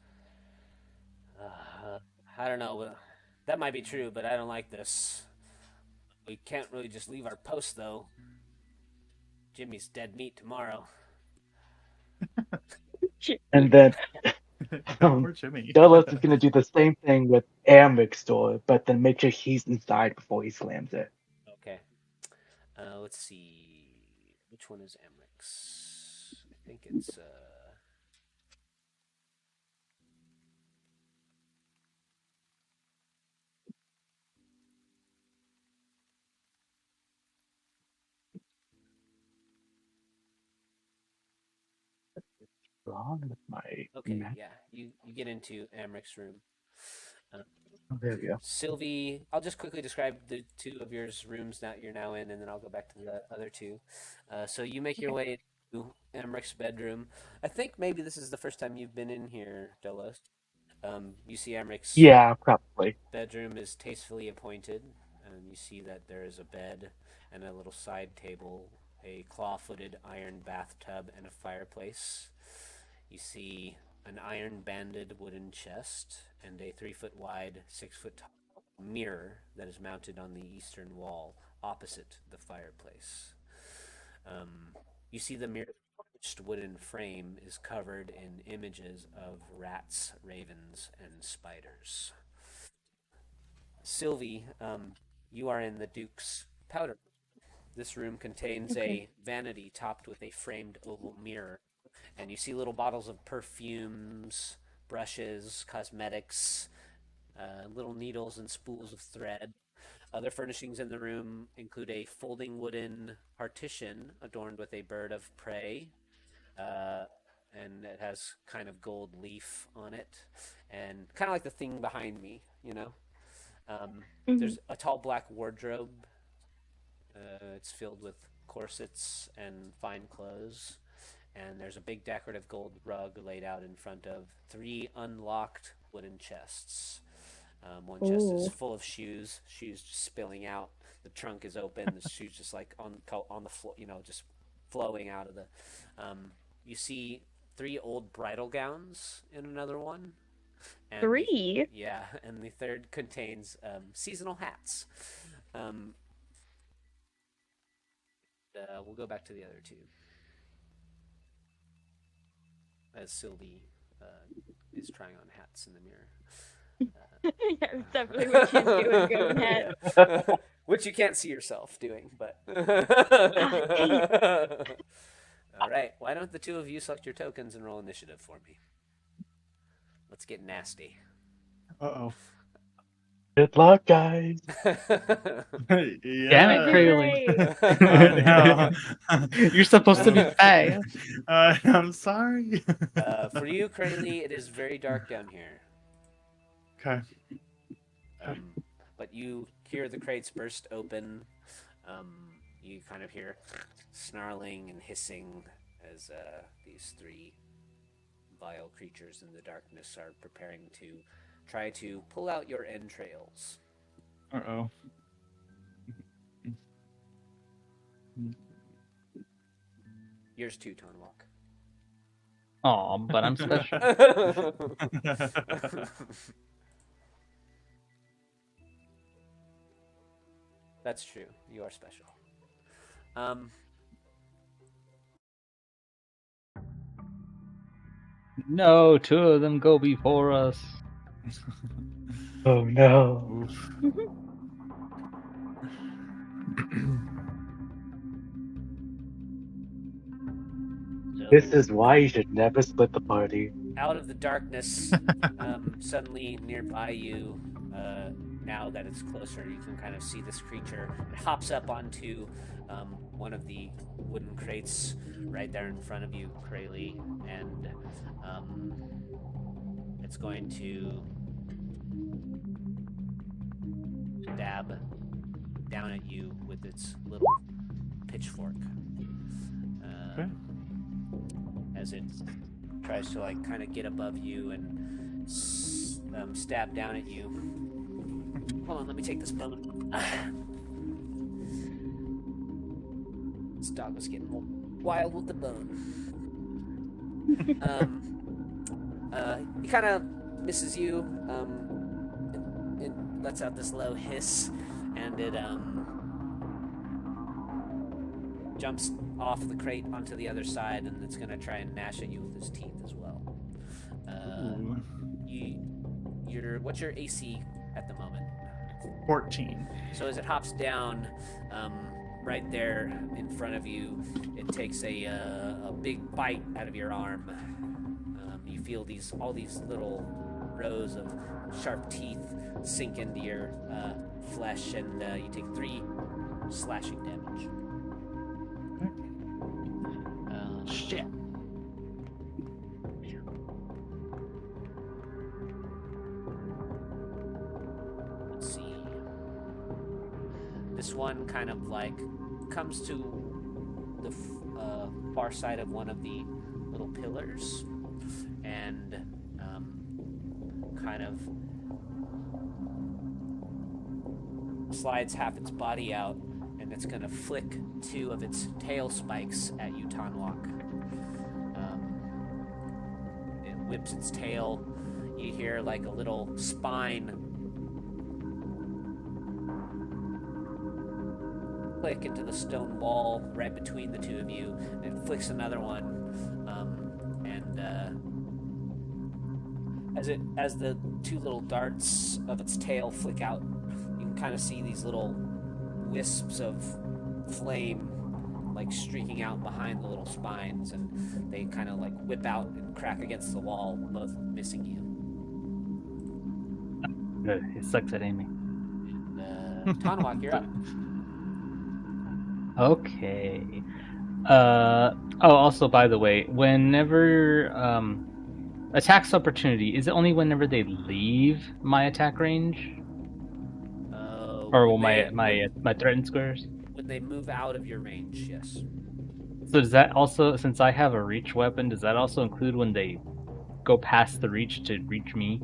I don't know. That might be true, but I don't like this. We can't really just leave our post, though. Jimmy's dead meat tomorrow. And then Poor Jimmy. Delos is gonna do the same thing with Amric's door, but then make sure he's inside before he slams it. Okay. Let's see. Which one is Amrix? I think it's Wrong with my okay. map. Yeah, you get into Amric's room. Oh, there we go. Sylvie, I'll just quickly describe the two of yours rooms that you're now in, and then I'll go back to the other two. So you make your way to Amric's bedroom. I think maybe this is the first time you've been in here, Delos. You see Amric's Yeah, probably. bedroom is tastefully appointed, and you see that there is a bed and a little side table, a claw-footed iron bathtub, and a fireplace. You see an iron-banded wooden chest and a 3-foot wide, 6-foot tall mirror that is mounted on the eastern wall opposite the fireplace. You see the mirror's wooden frame is covered in images of rats, ravens, and spiders. Sylvie, you are in the Duke's powder. This room contains a vanity topped with a framed oval mirror, and you see little bottles of perfumes, brushes, cosmetics, little needles and spools of thread. Other furnishings in the room include a folding wooden partition adorned with a bird of prey, and it has kind of gold leaf on it, and kind of like the thing behind me, you know. There's a tall black wardrobe. It's filled with corsets and fine clothes. And there's a big decorative gold rug laid out in front of 3 unlocked wooden chests. One chest is full of shoes just spilling out. The trunk is open. The shoes just like on the floor, just flowing out of the. You see 3 old bridal gowns in another one. And 3? Yeah, and the third contains seasonal hats. We'll go back to the other 2. As Sylvie is trying on hats in the mirror. Yeah, definitely what she's doing, going ahead. Which you can't see yourself doing, but. All right, why don't the 2 of you select your tokens and roll initiative for me? Let's get nasty. Uh-oh. Good luck, guys. Yeah. Damn it, Crayley. I know. You're supposed to be fast. I'm sorry. For you, Crayley, it is very dark down here. Okay. But you hear the crates burst open. You kind of hear snarling and hissing as these 3 vile creatures in the darkness are preparing to try to pull out your entrails. Uh-oh. Yours too, Tonwalk. Aw, but I'm special. That's true. You are special. No, 2 of them go before us. Oh no. Oof. This is why you should never split the party. Out of the darkness, suddenly nearby you, now that it's closer, you can kind of see this creature. It hops up onto one of the wooden crates right there in front of you, Crayley, and it's going to dab down at you with its little pitchfork. Okay. As it tries to like kind of get above you and stab down at you. Hold on, let me take this bone. This dog was getting wild with the bone. He kind of misses you, it lets out this low hiss, and it jumps off the crate onto the other side, and it's gonna try and gnash at you with his teeth as well. Ooh. What's your AC at the moment? 14. So as it hops down, right there in front of you, it takes a big bite out of your arm. You feel all these little rows of sharp teeth sink into your flesh, and you take 3 slashing damage. Shit. Let's see. This one kind of like comes to the far side of one of the little pillars, and kind of slides half its body out, and it's gonna flick 2 of its tail spikes at you, Tanwalk. It whips its tail. You hear like a little spine click into the stone wall right between the 2 of you, and it flicks another one. As the 2 little darts of its tail flick out, you can kind of see these little wisps of flame like streaking out behind the little spines, and they kind of like whip out and crack against the wall, both missing you. Good. It sucks at aiming. Tanwalk, you're up. Okay. Also, by the way, whenever attacks opportunity, is it only whenever they leave my attack range, or will my threatened squares? When they move out of your range, yes. So does that also, since I have a reach weapon, does that also include when they go past the reach to reach me?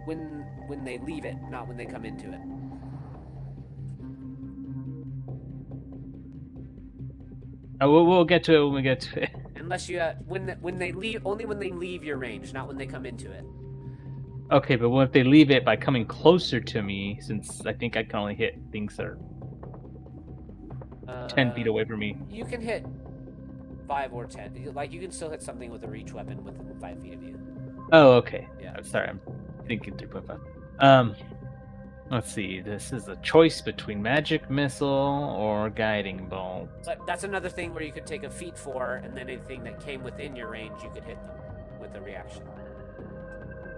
When they leave it, not when they come into it. We'll get to it when we get to it. Unless you when they leave, only when they leave your range, not when they come into it. Okay, but what if they leave it by coming closer to me? Since I think I can only hit things that are 10 feet away from me. You can hit 5 or 10. Like, you can still hit something with a reach weapon within 5 feet of you. Oh, okay. Yeah. I'm sorry, I'm thinking 3.5. Let's see. This is a choice between magic missile or guiding bolt. But that's another thing where you could take a feat for, and then anything that came within your range, you could hit them with a reaction.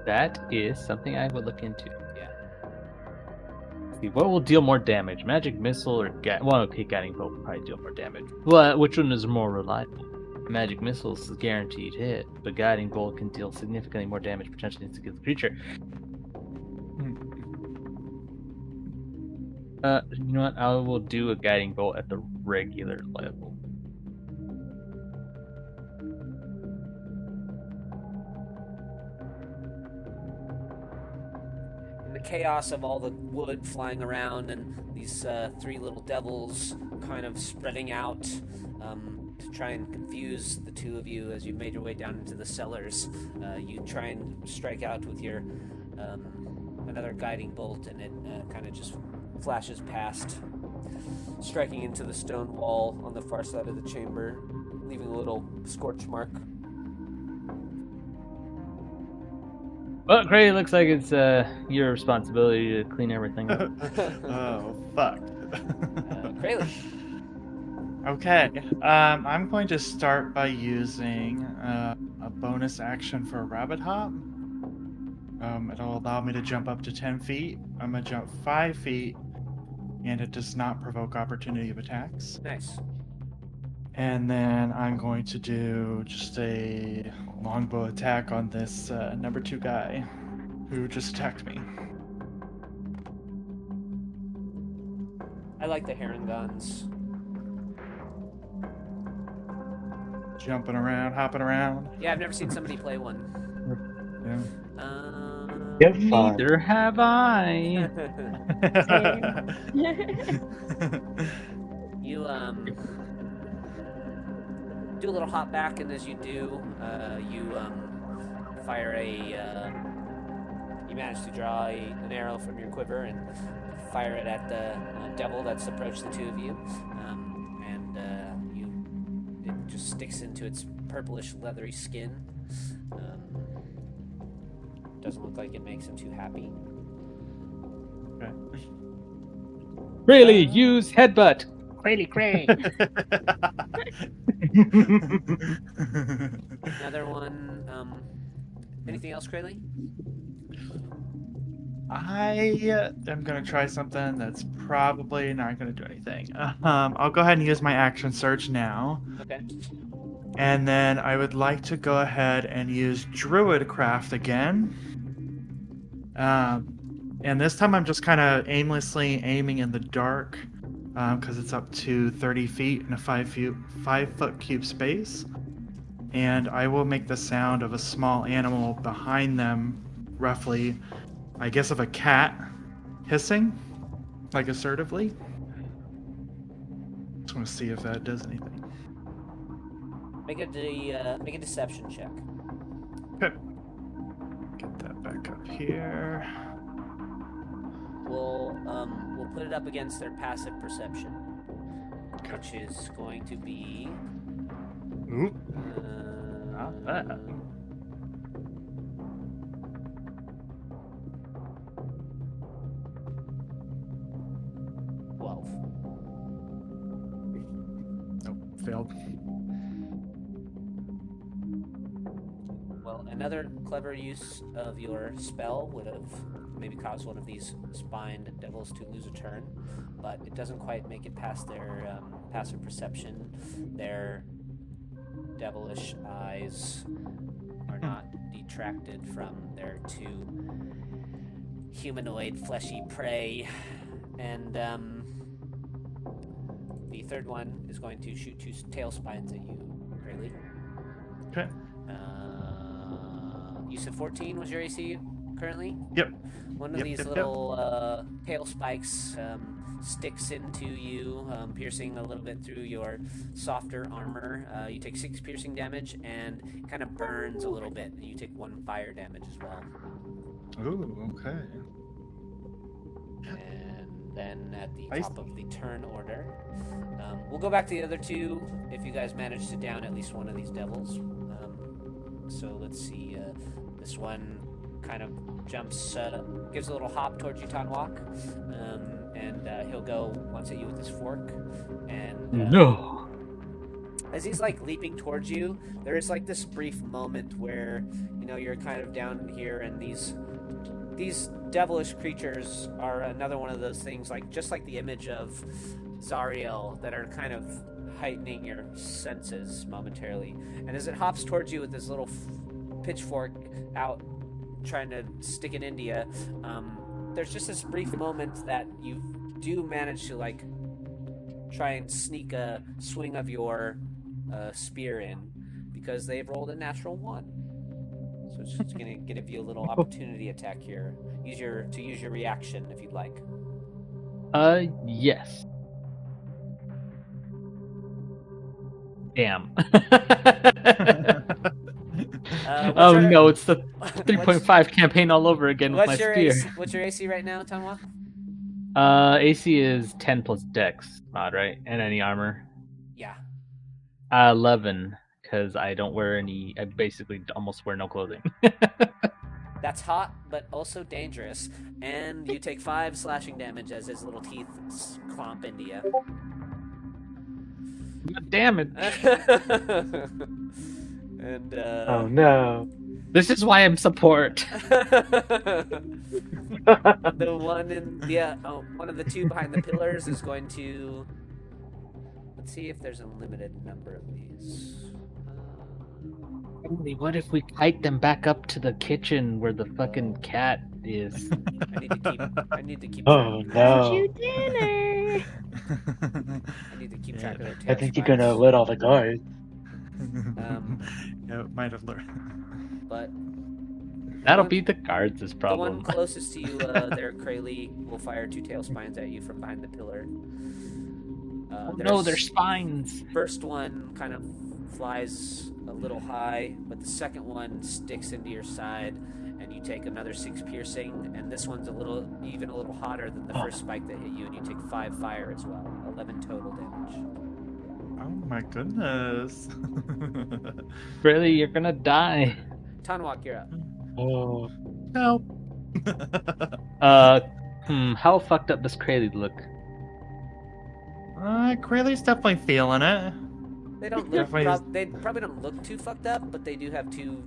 That is something I would look into. Yeah. Let's see, what will deal more damage? Magic missile or guiding bolt will probably deal more damage. But which one is more reliable? Magic missile is a guaranteed hit, but guiding bolt can deal significantly more damage potentially to the creature. You know what? I will do a guiding bolt at the regular level. In the chaos of all the wood flying around and these 3 little devils kind of spreading out to try and confuse the 2 of you as you made your way down into the cellars, you try and strike out with your another guiding bolt, and it kind of just flashes past, striking into the stone wall on the far side of the chamber, leaving a little scorch mark. Well, Cray, it looks like it's your responsibility to clean everything up. Oh, fuck. Kraylin. Okay. I'm going to start by using a bonus action for a rabbit hop. It'll allow me to jump up to 10 feet. I'm going to jump 5 feet, and it does not provoke opportunity of attacks. Nice. And then I'm going to do just a longbow attack on this number 2 guy who just attacked me. I like the heron guns. Jumping around, hopping around. Yeah, I've never seen somebody play one. Yeah. Get fun. Neither have I. You do a little hop back, and as you do, you fire you manage to draw an arrow from your quiver and fire it at the devil that's approached the two of you, and it just sticks into its purplish leathery skin. Doesn't look like it makes him too happy. Really, use headbutt. Crazy cray. Another one. Anything else, Krayley? I am going to try something that's probably not going to do anything. I'll go ahead and use my action search now. Okay. And then I would like to go ahead and use Druidcraft again. And this time I'm just kind of aimlessly aiming in the dark because it's up to 30 feet in a 5-foot cube space. And I will make the sound of a small animal behind them, roughly, I guess of a cat hissing, like assertively. Just want to see if that does anything. Make a deception check. Okay. Get that back up here. We'll put it up against their passive perception, Okay. which is going to be. Ooh, not bad. Nope, failed. Well, another clever use of your spell would have maybe caused one of these spined devils to lose a turn, but it doesn't quite make it past their passive perception. Their devilish eyes are not detracted from their two humanoid fleshy prey, and the third one is going to shoot two tail spines at you, Rayleigh. Okay. You said 14 was your AC currently? Yep. One of these little tail spikes sticks into you, piercing a little bit through your softer armor. You take 6 piercing damage, and it kind of burns a little bit, and you take 1 fire damage as well. Ooh, okay. And then at the top of the turn order, we'll go back to the other two if you guys manage to down at least one of these devils. So let's see. This one kind of jumps, gives a little hop towards you, Tanwak, and he'll go once at you with his fork. And No. as he's like leaping towards you, there is like this brief moment where you're kind of down here, and these devilish creatures are another one of those things, like just like the image of Zariel, that are kind of heightening your senses momentarily. And as it hops towards you with this little pitchfork out, trying to stick it into you, there's just this brief moment that you do manage to like try and sneak a swing of your spear in, because they've rolled a natural 1. So it's just gonna give you a little opportunity attack here. Use your reaction if you'd like. Yes. Damn. Oh no, it's the 3.5 campaign all over again with my spear. What's your AC right now, Tanwak? AC is 10 plus Dex mod, right? And any armor. Yeah. 11, because I don't wear any. I basically almost wear no clothing. That's hot, but also dangerous. And you take 5 slashing damage as his little teeth clomp into you. Damn it. And oh no. This is why I'm support. The one one of the two behind the pillars is going to. Let's see if there's a limited number of these. What if we kite them back up to the kitchen where the fucking cat is? I need to keep. Oh no. You dinner. I need to keep track of their tail I think you're spines. gonna let all the guards. Yeah, it might have learned. But That'll be the guards' the problem. one closest to you, there, Krayley, will fire 2 tail spines at you from behind the pillar. No, they're spines. First one kind of flies a little high, but the second one sticks into your side, and you take another 6 piercing, and this one's even a little hotter than the first spike that hit you, and you take 5 fire as well. 11 total damage. Oh my goodness. Really, you're gonna die. Tanwak, you're up. Oh, No. How fucked up does Krayley look? Crayley's definitely feeling it. They don't look. Definitely They probably don't look too fucked up, but they do have 2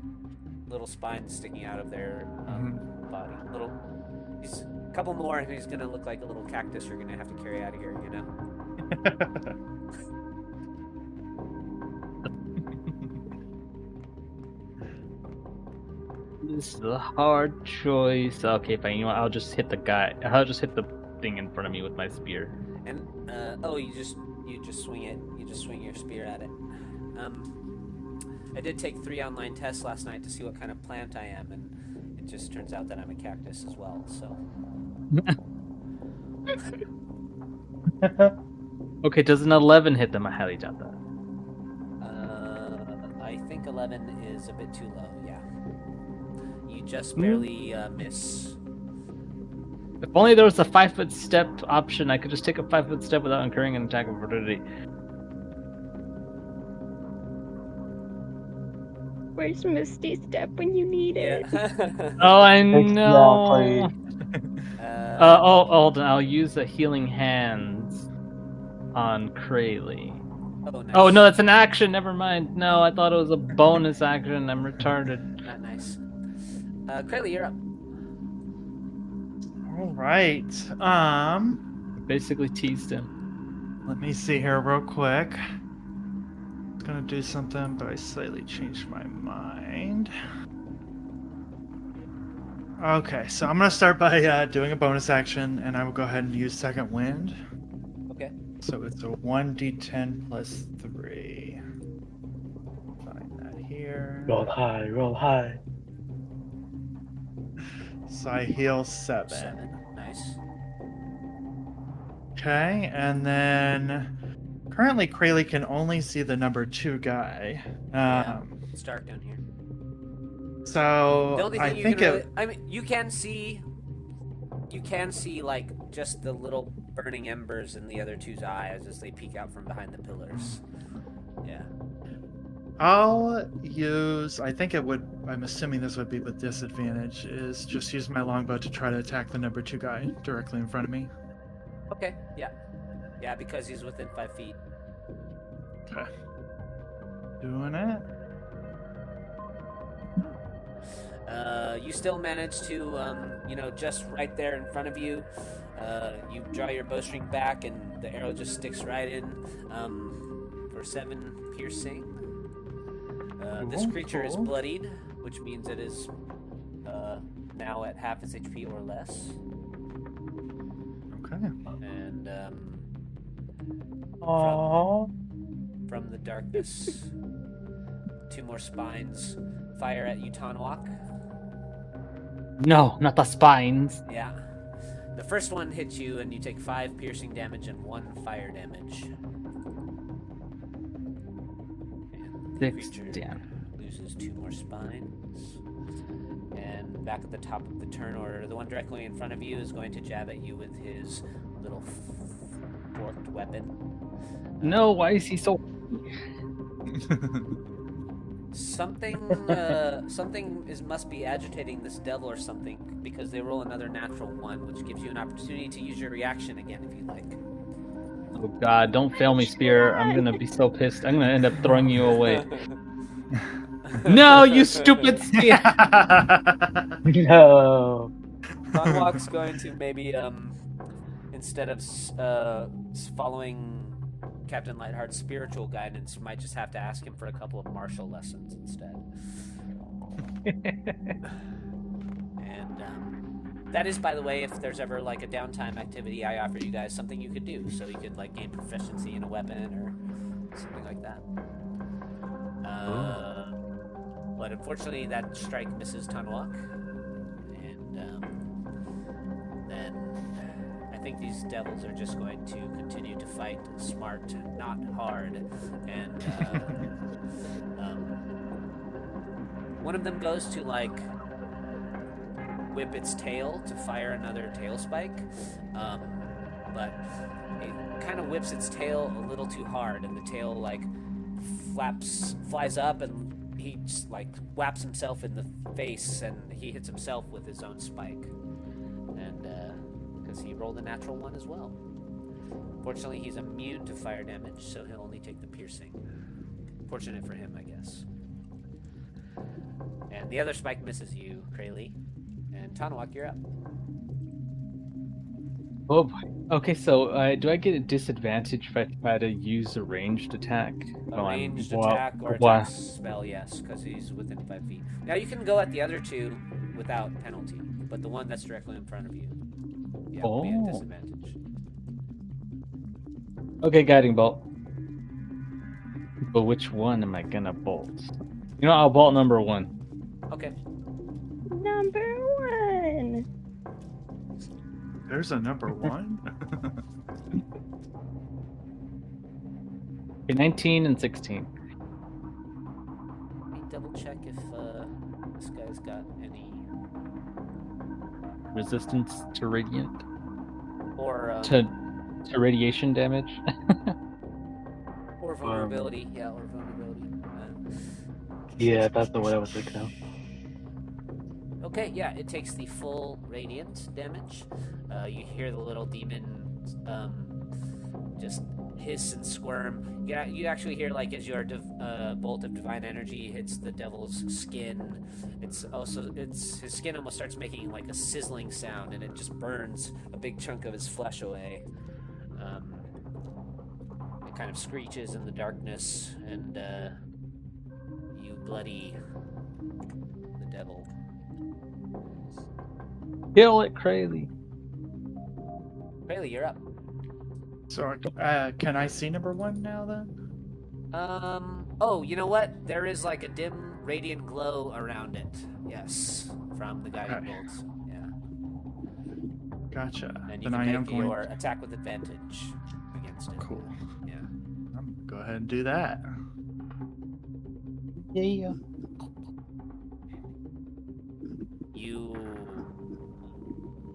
little spines sticking out of their body. He's a couple more, and he's gonna look like a little cactus. You're gonna have to carry out of here, you know. This is a hard choice. Okay, fine. You know what? I'll just hit the guy. I'll just hit the thing in front of me with my spear. And you just swing it. You just swing your spear at it. I did take 3 online tests last night to see what kind of plant I am, and it just turns out that I'm a cactus as well. So. Okay, does an 11 hit them? I highly doubt that. I think 11 is a bit too low. Yeah. You just barely miss. If only there was a 5-foot step option, I could just take a 5-foot step without incurring an attack of opportunity. Where's Misty Step when you need it? Oh, I know. Exactly. Hold on. I'll use a healing hands on Krayley. Oh, nice. Oh no, that's an action. Never mind. No, I thought it was a bonus action. I'm retarded. Not nice. Krayley, you're up. All right. Basically teased him. Let me see here real quick. I was gonna do something, but I slightly changed my mind. Okay, so I'm gonna start by doing a bonus action, and I will go ahead and use Second Wind. Okay. So it's a 1d10 plus 3. Find that here. Roll high, roll high. So I heal 7. 7. Nice. Okay, and then currently Krayley can only see the number 2 guy. Yeah. It's dark down here. So The only thing I you think can really, I mean, you can see like just the little burning embers in the other 2's eyes as they peek out from behind the pillars. Yeah. I'll use. I think it would. I'm assuming this would be with disadvantage. Is just use my longbow to try to attack the number 2 guy directly in front of me. Okay. Yeah. Yeah, because he's within 5 feet. Okay. Doing it. You still manage to, just right there in front of you, you draw your bowstring back and the arrow just sticks right in for 7 piercing. This creature is bloodied, which means it is now at half its HP or less. Okay. And Aww. from the darkness, 2 more spines fire at you, Tanwak. No, not the spines. Yeah. The first one hits you, and you take 5 piercing damage and 1 fire damage. And the 6 creature damn. loses 2 more spines. And back at the top of the turn order, the one directly in front of you is going to jab at you with his little forked weapon. No, why is he so? Something must be agitating this devil or something, because they roll another natural 1, which gives you an opportunity to use your reaction again if you like. Oh God! Don't fail me, Spear. I'm gonna be so pissed. I'm gonna end up throwing you away. No, you stupid Spear! No. Conwalk's going to maybe instead of following Captain Lightheart's spiritual guidance, might just have to ask him for a couple of martial lessons instead. And that is, by the way, if there's ever like a downtime activity, I offer you guys something you could do, so you could like gain proficiency in a weapon or something like that. But unfortunately, that strike misses Tanwak, and then I think these devils are just going to continue to fight smart, not hard. And one of them goes to like whip its tail to fire another tail spike, but it kind of whips its tail a little too hard, and the tail like flies up, and he just like whaps himself in the face, and he hits himself with his own spike, and because he rolled a natural one as well. Fortunately, he's immune to fire damage, so he'll only take the piercing. Fortunate for him, I guess. And the other spike misses you, Krayley. And Tanawak, you're up. Oh boy. Okay, so do I get a disadvantage if I try to use a ranged attack? A ranged attack or attack spell, yes, because he's within 5 feet. Now you can go at the other two without penalty, but the one that's directly in front of you, yeah, will be at disadvantage. Okay, guiding bolt. But which one am I gonna bolt? You know, I'll bolt number 1. Okay. Number 1. There's a number 1? Okay, 19 and 16. Let me double check if this guy's got any Resistance to radiant? or To radiation damage? or vulnerability. Yeah, or vulnerability. Yeah, that's the word I was thinking of. Okay, yeah, it takes the full radiant damage. You hear the little demon just hiss and squirm. Yeah, you actually hear like as your bolt of divine energy hits the devil's skin. His skin almost starts making like a sizzling sound, and it just burns a big chunk of his flesh away. It kind of screeches in the darkness, and you bloody the devil. Kill it, Krayley. Krayley, you're up. So, can I see number 1 now then? Oh, you know what? There is like a dim radiant glow around it. Yes, from the guiding bolts. Yeah. Gotcha. And you Then can I am make going. your attack with advantage against it. Cool. Yeah. I'm gonna go ahead and do that. Yeah. You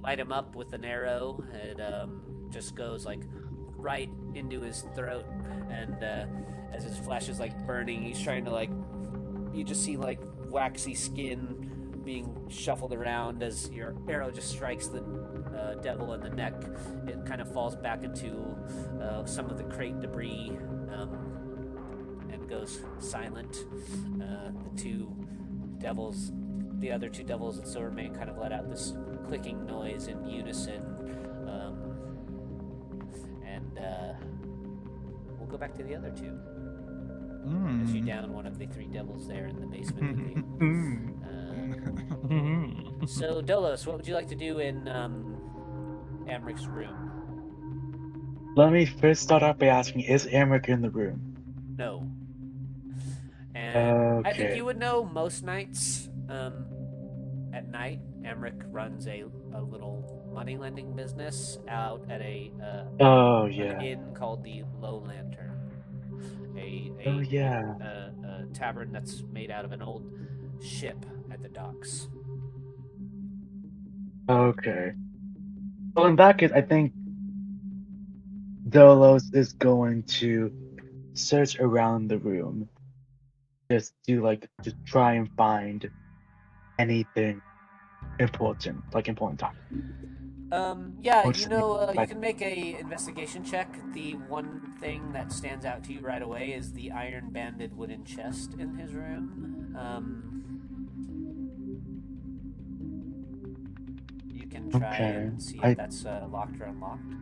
light him up with an arrow. It just goes like right into his throat, and as his flesh is like burning, he's trying to like. You just see like waxy skin being shuffled around as your arrow just strikes the devil in the neck. It kind of falls back into some of the crate debris and goes silent. The other two devils that still remain kind of let out this clicking noise in unison. We'll go back to the other two. As you down one of the 3 devils there in the basement with you. So, Dolos, what would you like to do in Amric's room? Let me first start off by asking, is Amric in the room? No. And I think Okay. you would know most nights. At night, Amric runs a little money lending business out at an inn called the Low Lantern. A tavern that's made out of an old ship at the docks. Okay. Well, in that case, I think Dolos is going to search around the room, just try and find anything important talk. Yeah, Or you just you can make a investigation check. The one thing that stands out to you right away is the iron-banded wooden chest in his room. You can try and see if that's locked or unlocked.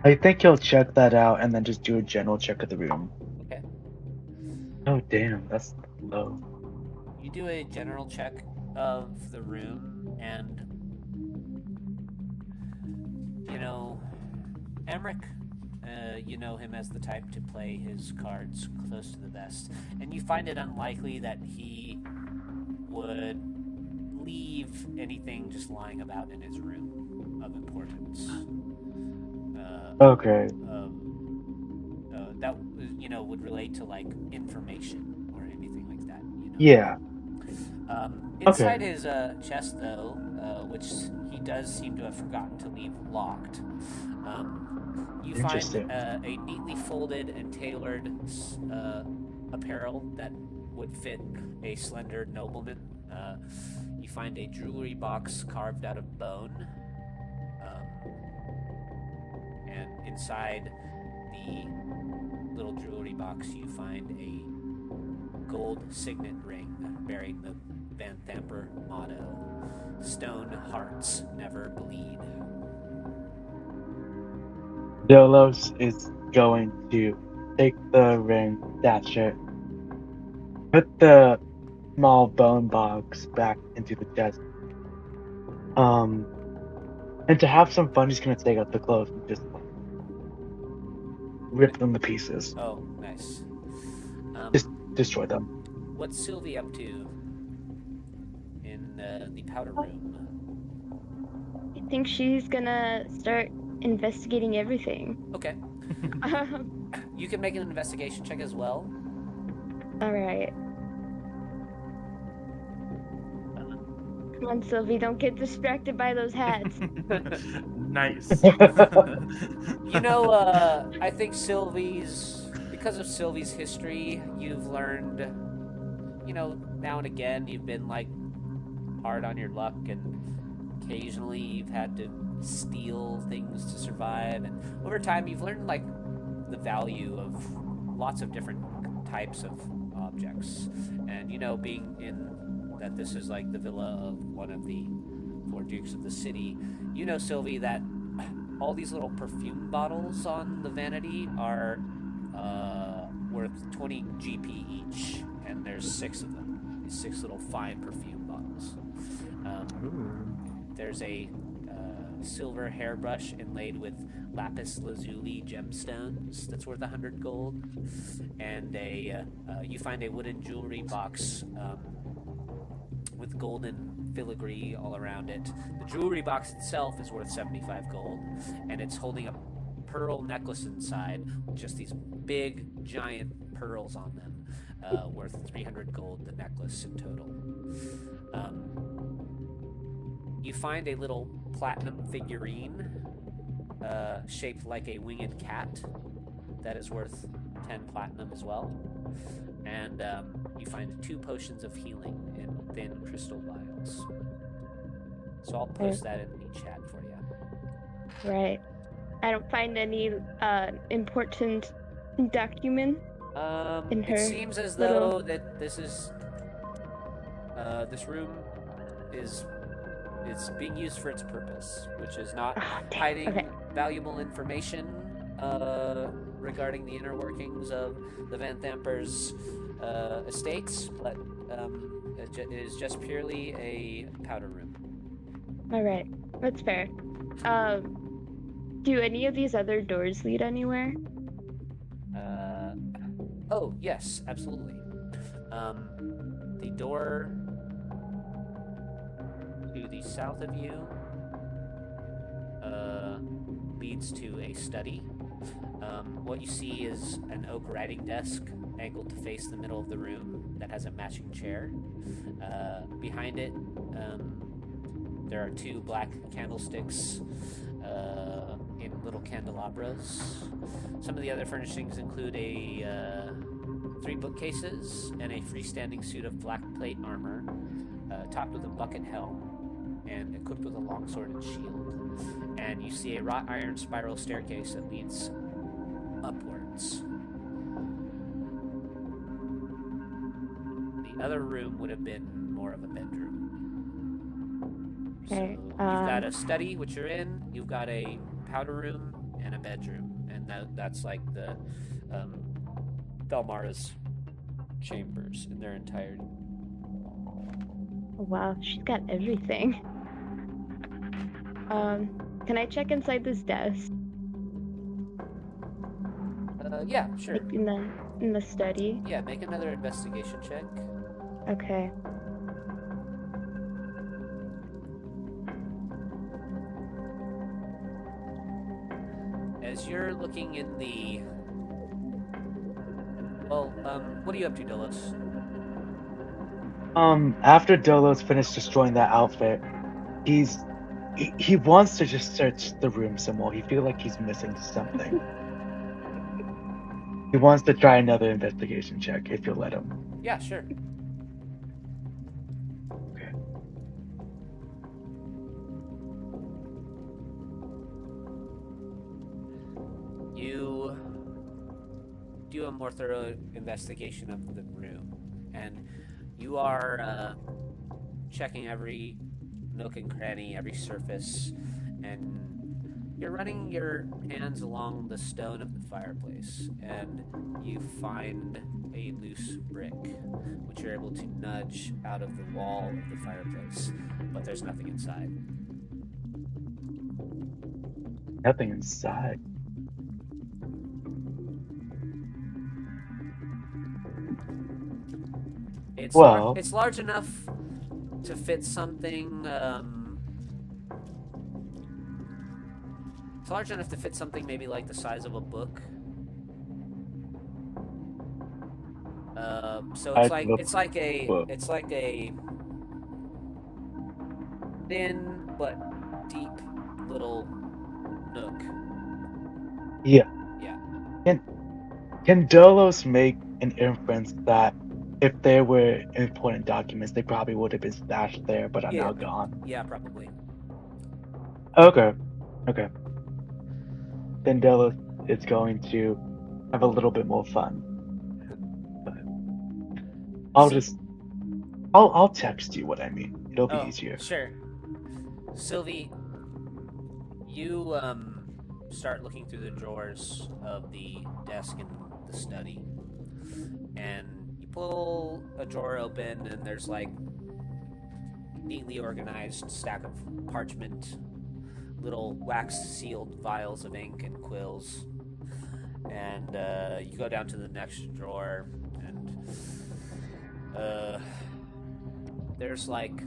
I think he'll check that out and then just do a general check of the room. Okay. Oh damn, that's low. You do a general check of the room, and Amric, you know him as the type to play his cards close to the vest, and you find it unlikely that he would leave anything just lying about in his room of importance. Okay. That would relate to like information or anything like that. Yeah. Inside his chest, though, which he does seem to have forgotten to leave locked, you find Interesting. a neatly folded and tailored apparel that would fit a slender nobleman. You find a jewelry box carved out of bone, and inside the little jewelry box, you find a gold signet ring bearing the Van Thamper motto, "Stone hearts never bleed." Delos is going to take the ring, dash it, put the small bone box back into the chest. And to have some fun, he's gonna take out the clothes and just rip them to pieces. Oh, nice. Just destroy them. What's Sylvie up to in the powder room? I think she's gonna start investigating everything. Okay. You can make an investigation check as well. All right. Come on, Sylvie, don't get distracted by those hats. Nice. I think because of Sylvie's history, you've learned, now and again you've been like hard on your luck, and occasionally you've had to steal things to survive, and over time you've learned like the value of lots of different types of objects, and being in that this is like the villa of one of the 4 dukes of the city, Sylvie, that all these little perfume bottles on the vanity are worth 20 GP each, and there's 6 of them. These 6 little fine perfume bottles. There's a silver hairbrush inlaid with lapis lazuli gemstones that's worth 100 gold, and you find a wooden jewelry box with golden filigree all around it. The jewelry box itself is worth 75 gold, and it's holding a pearl necklace inside with just these big, giant pearls on them, worth 300 gold, the necklace in total. You find a little platinum figurine shaped like a winged cat that is worth 10 platinum as well. And you find 2 potions of healing in thin crystal vials. So I'll post that in the chat for you. Right. I don't find any important document in her. It seems as little... though that this room is being used for its purpose, which is not hiding valuable information regarding the inner workings of the Van Thamper's estates, but it is just purely a powder room. All right, that's fair. Do any of these other doors lead anywhere? Oh, yes, absolutely. The door to the south of you leads to a study. What you see is an oak writing desk angled to face the middle of the room that has a matching chair. Behind it, there are 2 black candlesticks in little candelabras. Some of the other furnishings include 3 bookcases and a freestanding suit of black plate armor, topped with a bucket helm and equipped with a longsword and shield. And you see a wrought iron spiral staircase that leads upwards. The other room would have been more of a bedroom. Okay. So you've got a study, which you're in. You've got a powder room and a bedroom, and that's like the Belmara's chambers in their entirety. Wow, she's got everything. Can I check inside this desk? Yeah, sure. Like in the study? Yeah, make another investigation check. Okay. as you're looking in the... Well, what are you up to, Delos? After Dolos finished destroying that outfit, he wants to just search the room some more. He feels like he's missing something. He wants to try another investigation check if you'll let him. Yeah, sure. Okay. You do a more thorough investigation of the room, and you are checking every nook and cranny, every surface, and you're running your hands along the stone of the fireplace, and you find a loose brick, which you're able to nudge out of the wall of the fireplace, but there's nothing inside. Nothing inside. It's Well- it's large enough to fit something. It's large enough to fit something maybe like the size of a book. So it's like a thin but deep little nook. Yeah. Yeah. Can Dolos make an inference that if there were important documents, they probably would have been stashed there, but are now gone? Yeah, probably. Okay. Then Delos is going to have a little bit more fun. But I'll text you what I mean. It'll be easier. Sure. Sylvie, you start looking through the drawers of the desk in the study, and you pull a drawer open, and there's like neatly organized stack of parchment, little wax-sealed vials of ink and quills, and you go down to the next drawer, and there's like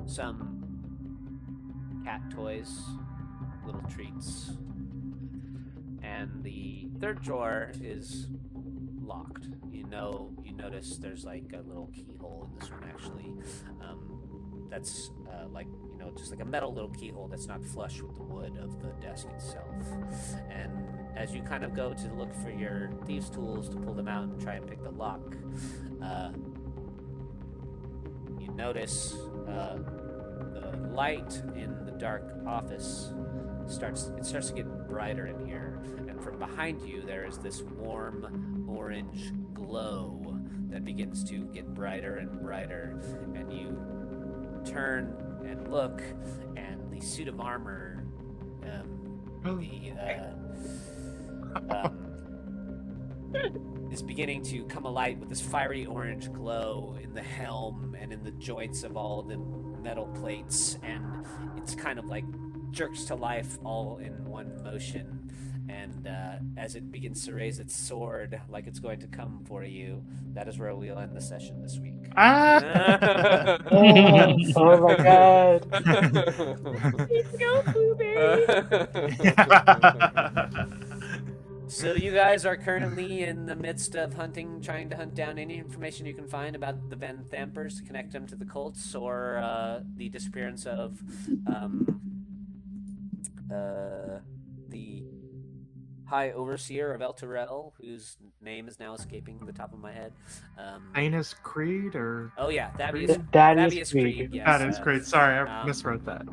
some cat toys, little treats, and the third drawer is locked. You notice there's like a little keyhole in this one actually. That's just like a metal little keyhole that's not flush with the wood of the desk itself. And as you kind of go to look for your thieves' tools to pull them out and try and pick the lock, you notice the light in the dark office starts to get brighter in here, and from behind you there is this warm orange glow that begins to get brighter and brighter, and you turn and look, and the suit of armor, is beginning to come alight with this fiery orange glow in the helm and in the joints of all the metal plates, and it's kind of like jerks to life all in one motion. And as it begins to raise its sword like it's going to come for you, that is where we'll end the session this week. Oh my god. Let's go, Blueberry. So you guys are currently in the midst of trying to hunt down any information you can find about the Van Thampers to connect them to the cults, or the disappearance of the High Overseer of Elturel, whose name is now escaping the top of my head. Anus Creed or Oh yeah, Thaddeus Creed. Yes, that is great. Sorry, I miswrote that.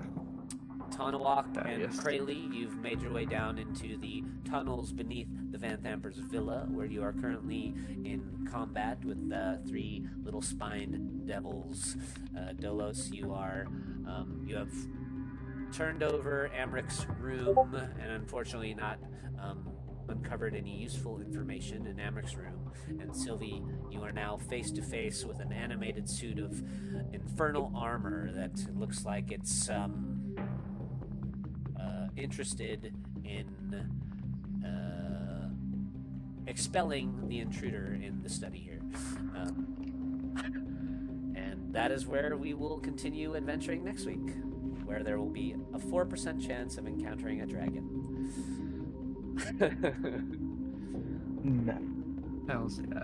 Tanawak and Thaddeus. Krayley, you've made your way down into the tunnels beneath the Van Thampers villa, where you are currently in combat with three little spined devils. Dolos, you have turned over Amric's room, and unfortunately not uncovered any useful information in Amric's room. And Sylvie, you are now face to face with an animated suit of infernal armor that looks like it's interested in expelling the intruder in the study here. And that is where we will continue adventuring next week. where there will be a 4% chance of encountering a dragon. No. Hells yeah.